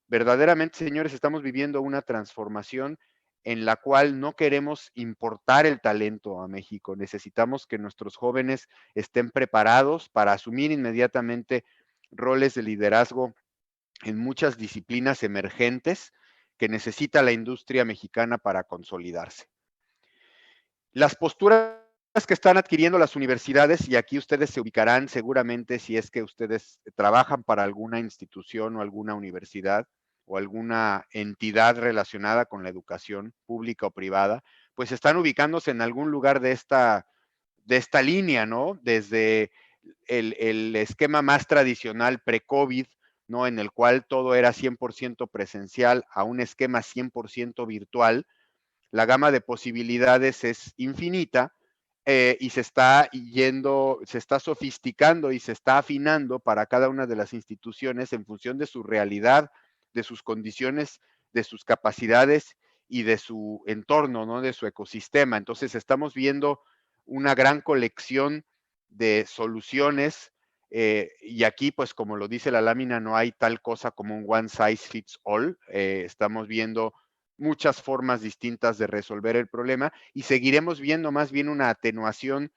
Verdaderamente, señores, estamos viviendo una transformación en la cual no queremos importar el talento a México. Necesitamos que nuestros jóvenes estén preparados para asumir inmediatamente roles de liderazgo en muchas disciplinas emergentes que necesita la industria mexicana para consolidarse. Las posturas que están adquiriendo las universidades, y aquí ustedes se ubicarán seguramente si es que ustedes trabajan para alguna institución o alguna universidad o alguna entidad relacionada con la educación pública o privada, pues están ubicándose en algún lugar de esta línea, ¿no? Desde el esquema más tradicional pre-COVID, ¿no? En el cual todo era 100% presencial, a un esquema 100% virtual. La gama de posibilidades es infinita, y se está sofisticando y se está afinando para cada una de las instituciones en función de su realidad, de sus condiciones, de sus capacidades y de su entorno, ¿no? De su ecosistema. Entonces estamos viendo una gran colección de soluciones, y aquí, pues como lo dice la lámina, no hay tal cosa como un one size fits all. Estamos viendo muchas formas distintas de resolver el problema, y seguiremos viendo más bien una atenuación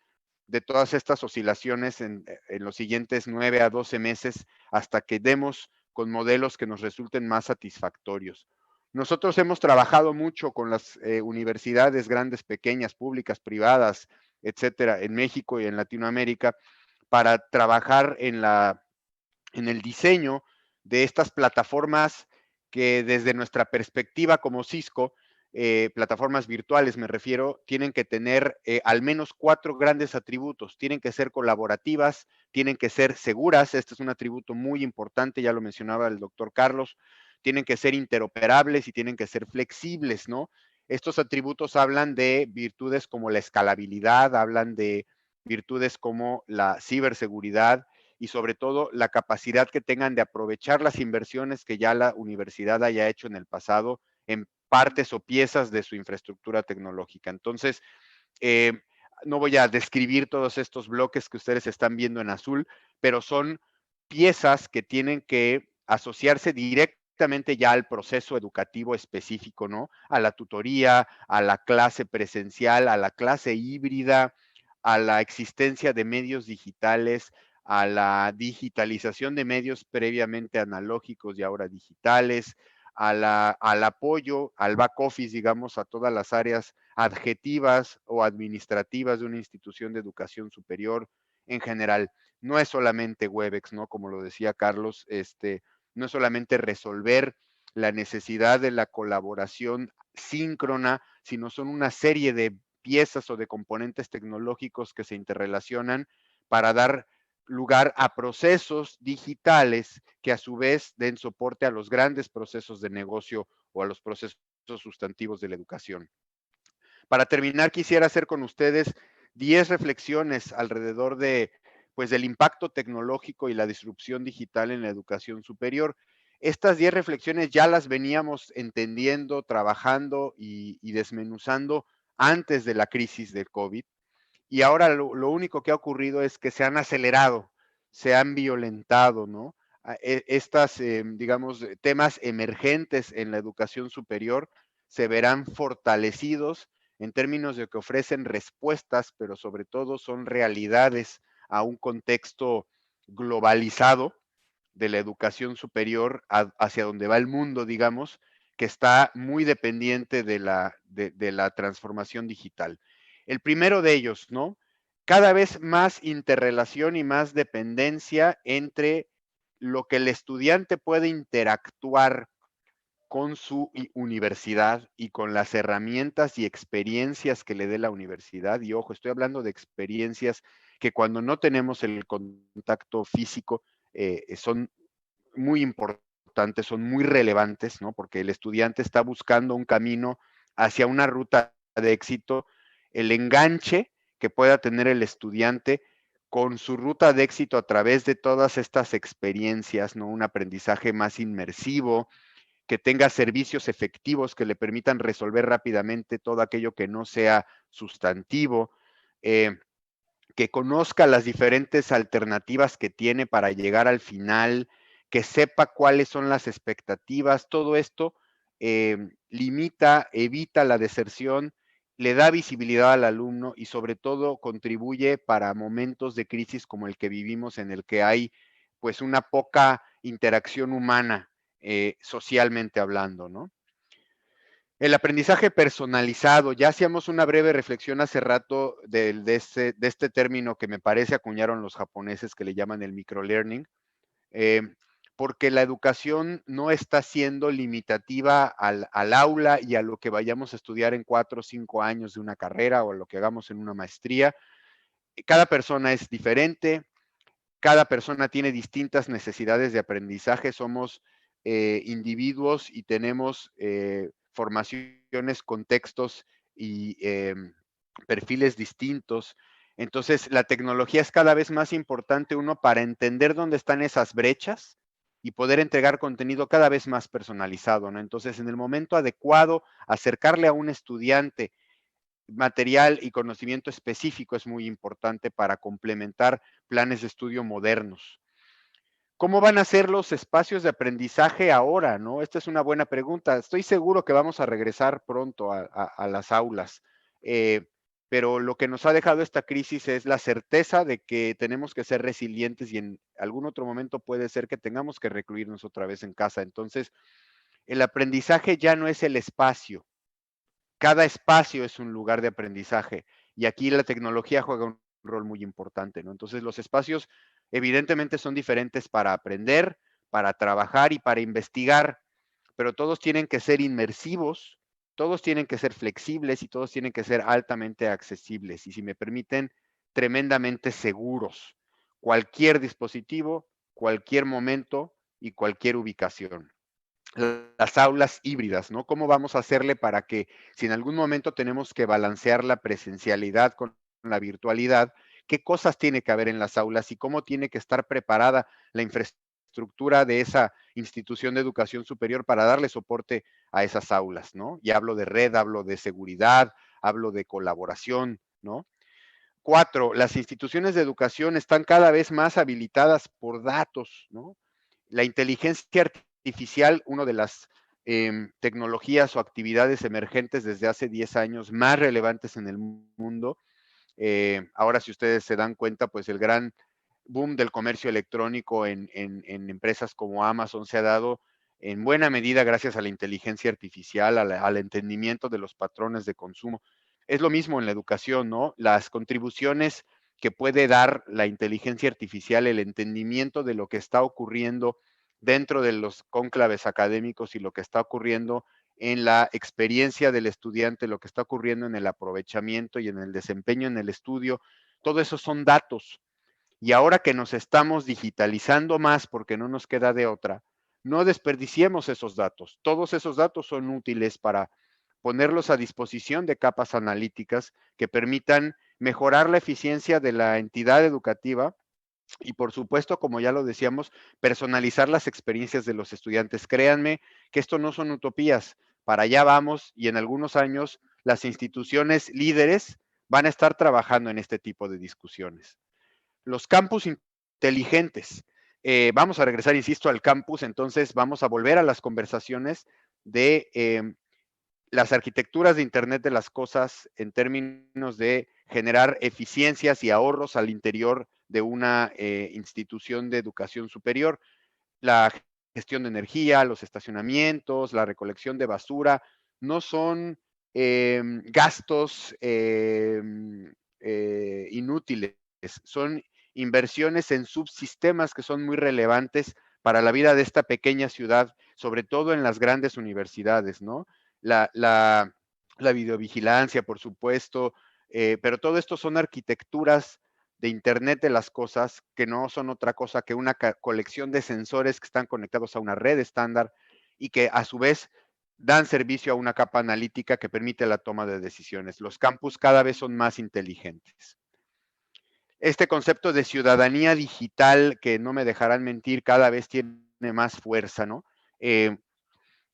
de todas estas oscilaciones en los siguientes 9 a 12 meses, hasta que demos con modelos que nos resulten más satisfactorios. Nosotros hemos trabajado mucho con las universidades grandes, pequeñas, públicas, privadas, etcétera, en México y en Latinoamérica, para trabajar en el diseño de estas plataformas que desde nuestra perspectiva como Cisco plataformas virtuales me refiero, tienen que tener al menos 4 grandes atributos. Tienen que ser colaborativas, tienen que ser seguras, este es un atributo muy importante, ya lo mencionaba el doctor Carlos, tienen que ser interoperables y tienen que ser flexibles, ¿no? Estos atributos hablan de virtudes como la escalabilidad, hablan de virtudes como la ciberseguridad y sobre todo la capacidad que tengan de aprovechar las inversiones que ya la universidad haya hecho en el pasado en partes o piezas de su infraestructura tecnológica. Entonces, no voy a describir todos estos bloques que ustedes están viendo en azul, pero son piezas que tienen que asociarse directamente ya al proceso educativo específico, ¿no? A la tutoría, a la clase presencial, a la clase híbrida, a la existencia de medios digitales, a la digitalización de medios previamente analógicos y ahora digitales, al apoyo, al back office, digamos, a todas las áreas adjetivas o administrativas de una institución de educación superior en general. No es solamente Webex, ¿no? Como lo decía Carlos, no es solamente resolver la necesidad de la colaboración síncrona, sino son una serie de piezas o de componentes tecnológicos que se interrelacionan para dar lugar a procesos digitales que a su vez den soporte a los grandes procesos de negocio o a los procesos sustantivos de la educación. Para terminar, quisiera hacer con ustedes 10 reflexiones alrededor de, pues, del impacto tecnológico y la disrupción digital en la educación superior. Estas 10 reflexiones ya las veníamos entendiendo, trabajando y desmenuzando antes de la crisis del COVID. Y ahora lo único que ha ocurrido es que se han acelerado, se han violentado, ¿no? Estas, digamos, temas emergentes en la educación superior se verán fortalecidos en términos de que ofrecen respuestas, pero sobre todo son realidades a un contexto globalizado de la educación superior hacia donde va el mundo, digamos, que está muy dependiente de la transformación digital. El primero de ellos, ¿no? Cada vez más interrelación y más dependencia entre lo que el estudiante puede interactuar con su universidad y con las herramientas y experiencias que le dé la universidad. Y ojo, estoy hablando de experiencias que cuando no tenemos el contacto físico son muy importantes, son muy relevantes, ¿no? Porque el estudiante está buscando un camino hacia una ruta de éxito, el enganche que pueda tener el estudiante con su ruta de éxito a través de todas estas experiencias, ¿no? Un aprendizaje más inmersivo, que tenga servicios efectivos que le permitan resolver rápidamente todo aquello que no sea sustantivo, que conozca las diferentes alternativas que tiene para llegar al final, que sepa cuáles son las expectativas, todo esto limita, evita la deserción, le da visibilidad al alumno y sobre todo contribuye para momentos de crisis como el que vivimos en el que hay pues una poca interacción humana socialmente hablando, ¿no? El aprendizaje personalizado, ya hacíamos una breve reflexión hace rato de este término que me parece acuñaron los japoneses que le llaman el microlearning, eh, porque la educación no está siendo limitativa al aula y a lo que vayamos a estudiar en 4 o 5 años de una carrera o lo que hagamos en una maestría. Cada persona es diferente, cada persona tiene distintas necesidades de aprendizaje, somos individuos y tenemos formaciones, contextos y perfiles distintos. Entonces, la tecnología es cada vez más importante, uno, para entender dónde están esas brechas y poder entregar contenido cada vez más personalizado, ¿no? Entonces, en el momento adecuado, acercarle a un estudiante material y conocimiento específico es muy importante para complementar planes de estudio modernos. ¿Cómo van a ser los espacios de aprendizaje ahora, no? Esta es una buena pregunta. Estoy seguro que vamos a regresar pronto a las aulas, pero lo que nos ha dejado esta crisis es la certeza de que tenemos que ser resilientes y en algún otro momento puede ser que tengamos que recluirnos otra vez en casa. Entonces, el aprendizaje ya no es el espacio, cada espacio es un lugar de aprendizaje y aquí la tecnología juega un rol muy importante, ¿no? Entonces los espacios evidentemente son diferentes para aprender, para trabajar y para investigar, pero todos tienen que ser inmersivos todos tienen que ser flexibles y todos tienen que ser altamente accesibles y, si me permiten, tremendamente seguros. Cualquier dispositivo, cualquier momento y cualquier ubicación. Las aulas híbridas, ¿no? ¿Cómo vamos a hacerle para que, si en algún momento tenemos que balancear la presencialidad con la virtualidad, qué cosas tiene que haber en las aulas y cómo tiene que estar preparada la infraestructura de esa institución de educación superior para darle soporte a esas aulas, ¿no? Y hablo de red, hablo de seguridad, hablo de colaboración, ¿no? 4, las instituciones de educación están cada vez más habilitadas por datos, ¿no? La inteligencia artificial, una de las tecnologías o actividades emergentes desde hace 10 años más relevantes en el mundo. Ahora, si ustedes se dan cuenta, pues el gran boom del comercio electrónico en empresas como Amazon se ha dado en buena medida gracias a la inteligencia artificial, al entendimiento de los patrones de consumo. Es lo mismo en la educación, ¿no? Las contribuciones que puede dar la inteligencia artificial, el entendimiento de lo que está ocurriendo dentro de los cónclaves académicos y lo que está ocurriendo en la experiencia del estudiante, lo que está ocurriendo en el aprovechamiento y en el desempeño en el estudio, todo eso son datos. Y ahora que nos estamos digitalizando más porque no nos queda de otra, no desperdiciemos esos datos. Todos esos datos son útiles para ponerlos a disposición de capas analíticas que permitan mejorar la eficiencia de la entidad educativa y, por supuesto, como ya lo decíamos, personalizar las experiencias de los estudiantes. Créanme que esto no son utopías, para allá vamos y en algunos años las instituciones líderes van a estar trabajando en este tipo de discusiones. Los campus inteligentes. Vamos a regresar, insisto, al campus, entonces vamos a volver a las conversaciones de las arquitecturas de Internet de las cosas en términos de generar eficiencias y ahorros al interior de una institución de educación superior. La gestión de energía, los estacionamientos, la recolección de basura, no son gastos inútiles, son inversiones en subsistemas que son muy relevantes para la vida de esta pequeña ciudad, sobre todo en las grandes universidades, ¿no? La videovigilancia, por supuesto, pero todo esto son arquitecturas de Internet de las cosas que no son otra cosa que una colección de sensores que están conectados a una red estándar y que a su vez dan servicio a una capa analítica que permite la toma de decisiones. Los campus cada vez son más inteligentes. Este concepto de ciudadanía digital, que no me dejarán mentir, cada vez tiene más fuerza, ¿no?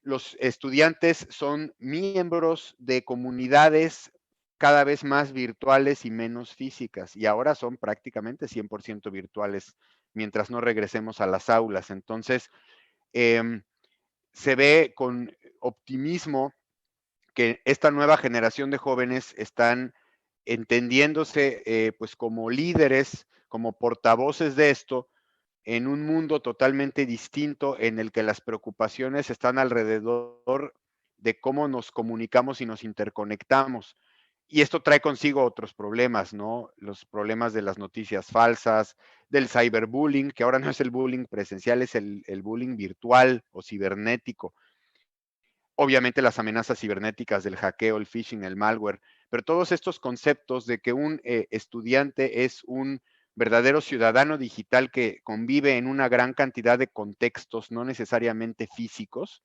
Los estudiantes son miembros de comunidades cada vez más virtuales y menos físicas, y ahora son prácticamente 100% virtuales mientras no regresemos a las aulas. Entonces, se ve con optimismo que esta nueva generación de jóvenes están entendiéndose pues como líderes, como portavoces de esto, en un mundo totalmente distinto en el que las preocupaciones están alrededor de cómo nos comunicamos y nos interconectamos. Y esto trae consigo otros problemas, ¿no? Los problemas de las noticias falsas, del cyberbullying, que ahora no es el bullying presencial, es el bullying virtual o cibernético. Obviamente las amenazas cibernéticas del hackeo, el phishing, el malware, pero todos estos conceptos de que un estudiante es un verdadero ciudadano digital que convive en una gran cantidad de contextos, no necesariamente físicos,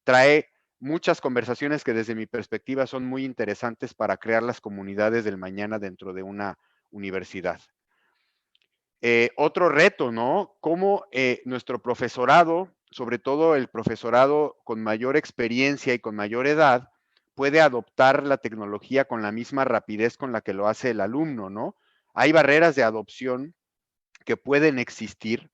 trae muchas conversaciones que desde mi perspectiva son muy interesantes para crear las comunidades del mañana dentro de una universidad. Otro reto, ¿no? Cómo nuestro profesorado, sobre todo el profesorado con mayor experiencia y con mayor edad, puede adoptar la tecnología con la misma rapidez con la que lo hace el alumno, ¿no? Hay barreras de adopción que pueden existir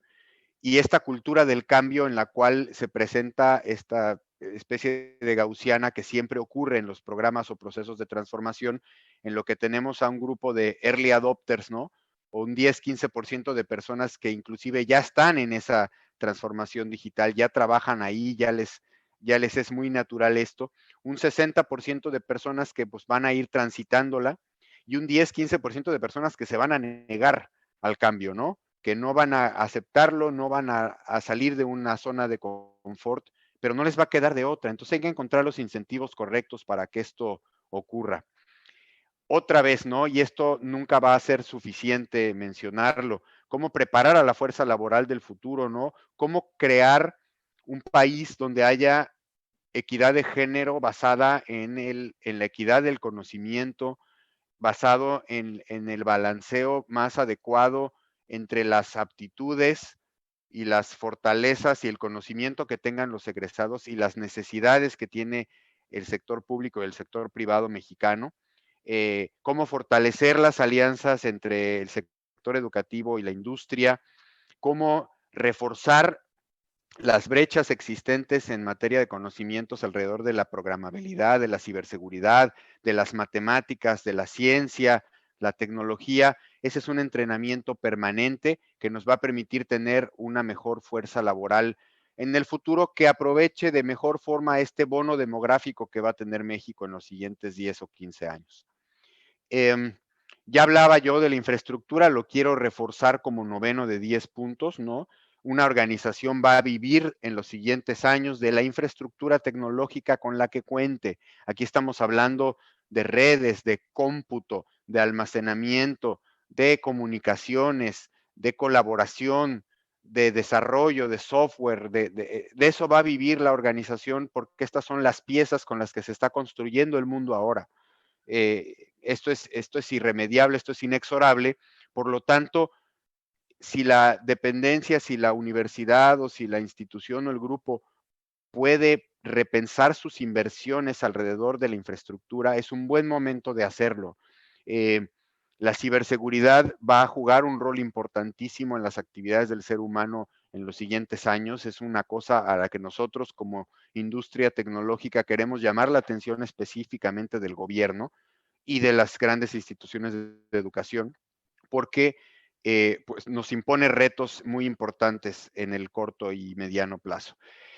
y esta cultura del cambio en la cual se presenta esta especie de gaussiana que siempre ocurre en los programas o procesos de transformación, en lo que tenemos a un grupo de early adopters, ¿no? O un 10-15% de personas que inclusive ya están en esa transformación digital, ya trabajan ahí, ya les es muy natural esto. Un 60% de personas que pues van a ir transitándola y un 10-15% de personas que se van a negar al cambio, ¿no? Que no van a aceptarlo, no van a salir de una zona de confort, pero no les va a quedar de otra. Entonces hay que encontrar los incentivos correctos para que esto ocurra. Otra vez, ¿no? Y esto nunca va a ser suficiente mencionarlo. Cómo preparar a la fuerza laboral del futuro, ¿no? Cómo crear un país donde haya equidad de género basada en la equidad del conocimiento, basado en el balanceo más adecuado entre las aptitudes y las fortalezas y el conocimiento que tengan los egresados y las necesidades que tiene el sector público y el sector privado mexicano, cómo fortalecer las alianzas entre el sector educativo y la industria, cómo reforzar las brechas existentes en materia de conocimientos alrededor de la programabilidad, de la ciberseguridad, de las matemáticas, de la ciencia, la tecnología. Ese es un entrenamiento permanente que nos va a permitir tener una mejor fuerza laboral en el futuro, que aproveche de mejor forma este bono demográfico que va a tener México en los siguientes 10 o 15 años. Ya hablaba yo de la infraestructura, lo quiero reforzar como noveno de 10 puntos, ¿no? Una organización va a vivir en los siguientes años de la infraestructura tecnológica con la que cuente. Aquí estamos hablando de redes, de cómputo, de almacenamiento, de comunicaciones, de colaboración, de desarrollo, de software, de eso va a vivir la organización, porque estas son las piezas con las que se está construyendo el mundo ahora. Esto es irremediable, esto es inexorable. Por lo tanto, si la dependencia, si la universidad o si la institución o el grupo puede repensar sus inversiones alrededor de la infraestructura, es un buen momento de hacerlo. La ciberseguridad va a jugar un rol importantísimo en las actividades del ser humano en los siguientes años. Es una cosa a la que nosotros como industria tecnológica queremos llamar la atención específicamente del gobierno y de las grandes instituciones de educación, porque pues nos impone retos muy importantes en el corto y mediano plazo.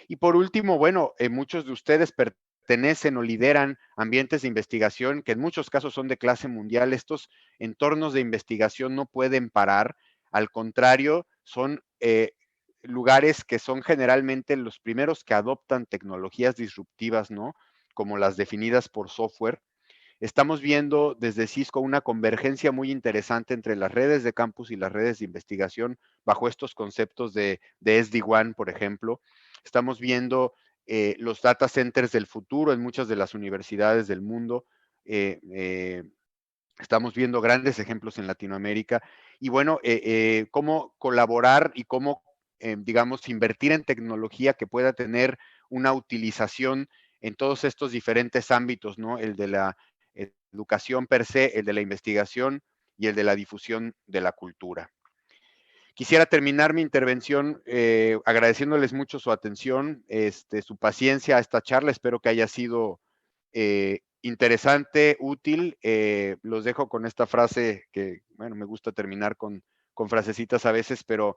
Y por último, bueno, muchos de ustedes pertenecen o lideran ambientes de investigación que en muchos casos son de clase mundial. Estos entornos de investigación no pueden parar, al contrario, son lugares que son generalmente los primeros que adoptan tecnologías disruptivas, ¿no? Como las definidas por software. Estamos viendo desde Cisco una convergencia muy interesante entre las redes de campus y las redes de investigación bajo estos conceptos de SD-WAN, por ejemplo. Estamos viendo los data centers del futuro en muchas de las universidades del mundo. Estamos viendo grandes ejemplos en Latinoamérica. Y bueno, cómo colaborar y cómo, digamos, invertir en tecnología que pueda tener una utilización en todos estos diferentes ámbitos, ¿no? El de la educación per se, el de la investigación y el de la difusión de la cultura. Quisiera terminar mi intervención agradeciéndoles mucho su atención, su paciencia a esta charla. Espero que haya sido interesante, útil. Los dejo con esta frase que, bueno, me gusta terminar con frasecitas a veces, pero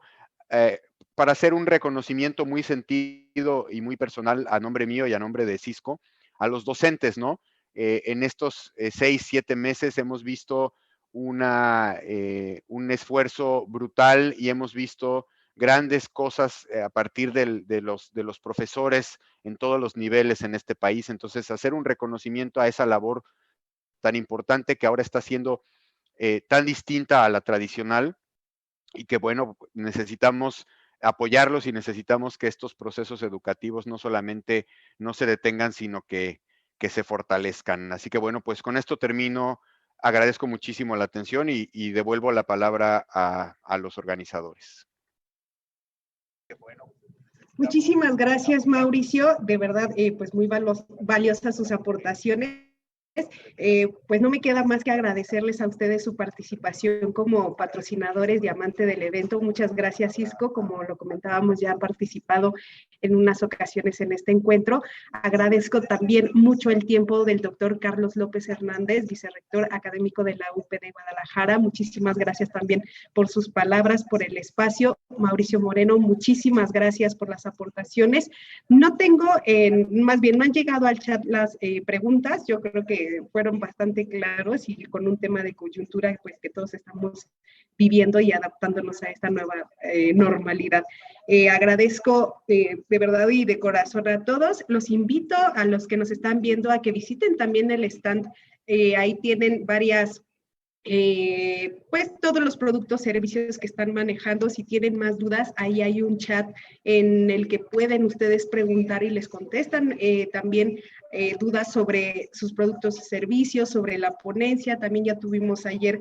para hacer un reconocimiento muy sentido y muy personal a nombre mío y a nombre de Cisco, a los docentes, ¿no? En estos 6, 7 meses hemos visto un esfuerzo brutal y hemos visto grandes cosas a partir de los profesores en todos los niveles en este país. Entonces, hacer un reconocimiento a esa labor tan importante que ahora está siendo tan distinta a la tradicional y que, bueno, necesitamos apoyarlos y necesitamos que estos procesos educativos no solamente no se detengan, sino que se fortalezcan. Así que, bueno, pues con esto termino. Agradezco muchísimo la atención y devuelvo la palabra a los organizadores. Muchísimas gracias, Mauricio. De verdad, pues muy valiosas sus aportaciones. Pues no me queda más que agradecerles a ustedes su participación como patrocinadores diamante del evento. Muchas gracias, Cisco. Como lo comentábamos, ya han participado en unas ocasiones en este encuentro. Agradezco también mucho el tiempo del doctor Carlos López Hernández, vicerrector académico de la UP de Guadalajara. Muchísimas gracias también por sus palabras, por el espacio. Mauricio Moreno, muchísimas gracias por las aportaciones. No tengo, más bien no han llegado al chat las preguntas. Yo creo que fueron bastante claros y con un tema de coyuntura pues que todos estamos viviendo y adaptándonos a esta nueva normalidad. Agradezco de verdad y de corazón a todos. Los invito a los que nos están viendo a que visiten también el stand. Ahí tienen varias pues todos los productos, servicios que están manejando. Si tienen más dudas, ahí hay un chat en el que pueden ustedes preguntar y les contestan. También dudas sobre sus productos y servicios, sobre la ponencia. También ya tuvimos ayer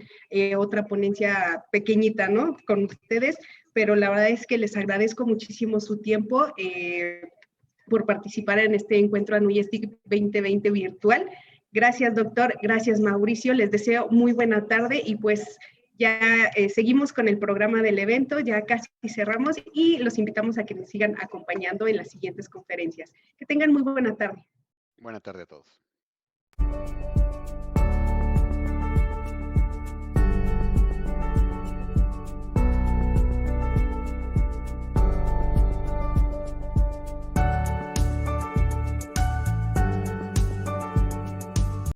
otra ponencia pequeñita, ¿no? Con ustedes, pero la verdad es que les agradezco muchísimo su tiempo por participar en este encuentro Anullestic 2020 virtual. Gracias, doctor. Gracias, Mauricio. Les deseo muy buena tarde y pues ya seguimos con el programa del evento, ya casi cerramos y los invitamos a que nos sigan acompañando en las siguientes conferencias. Que tengan muy buena tarde. Buena tarde a todos.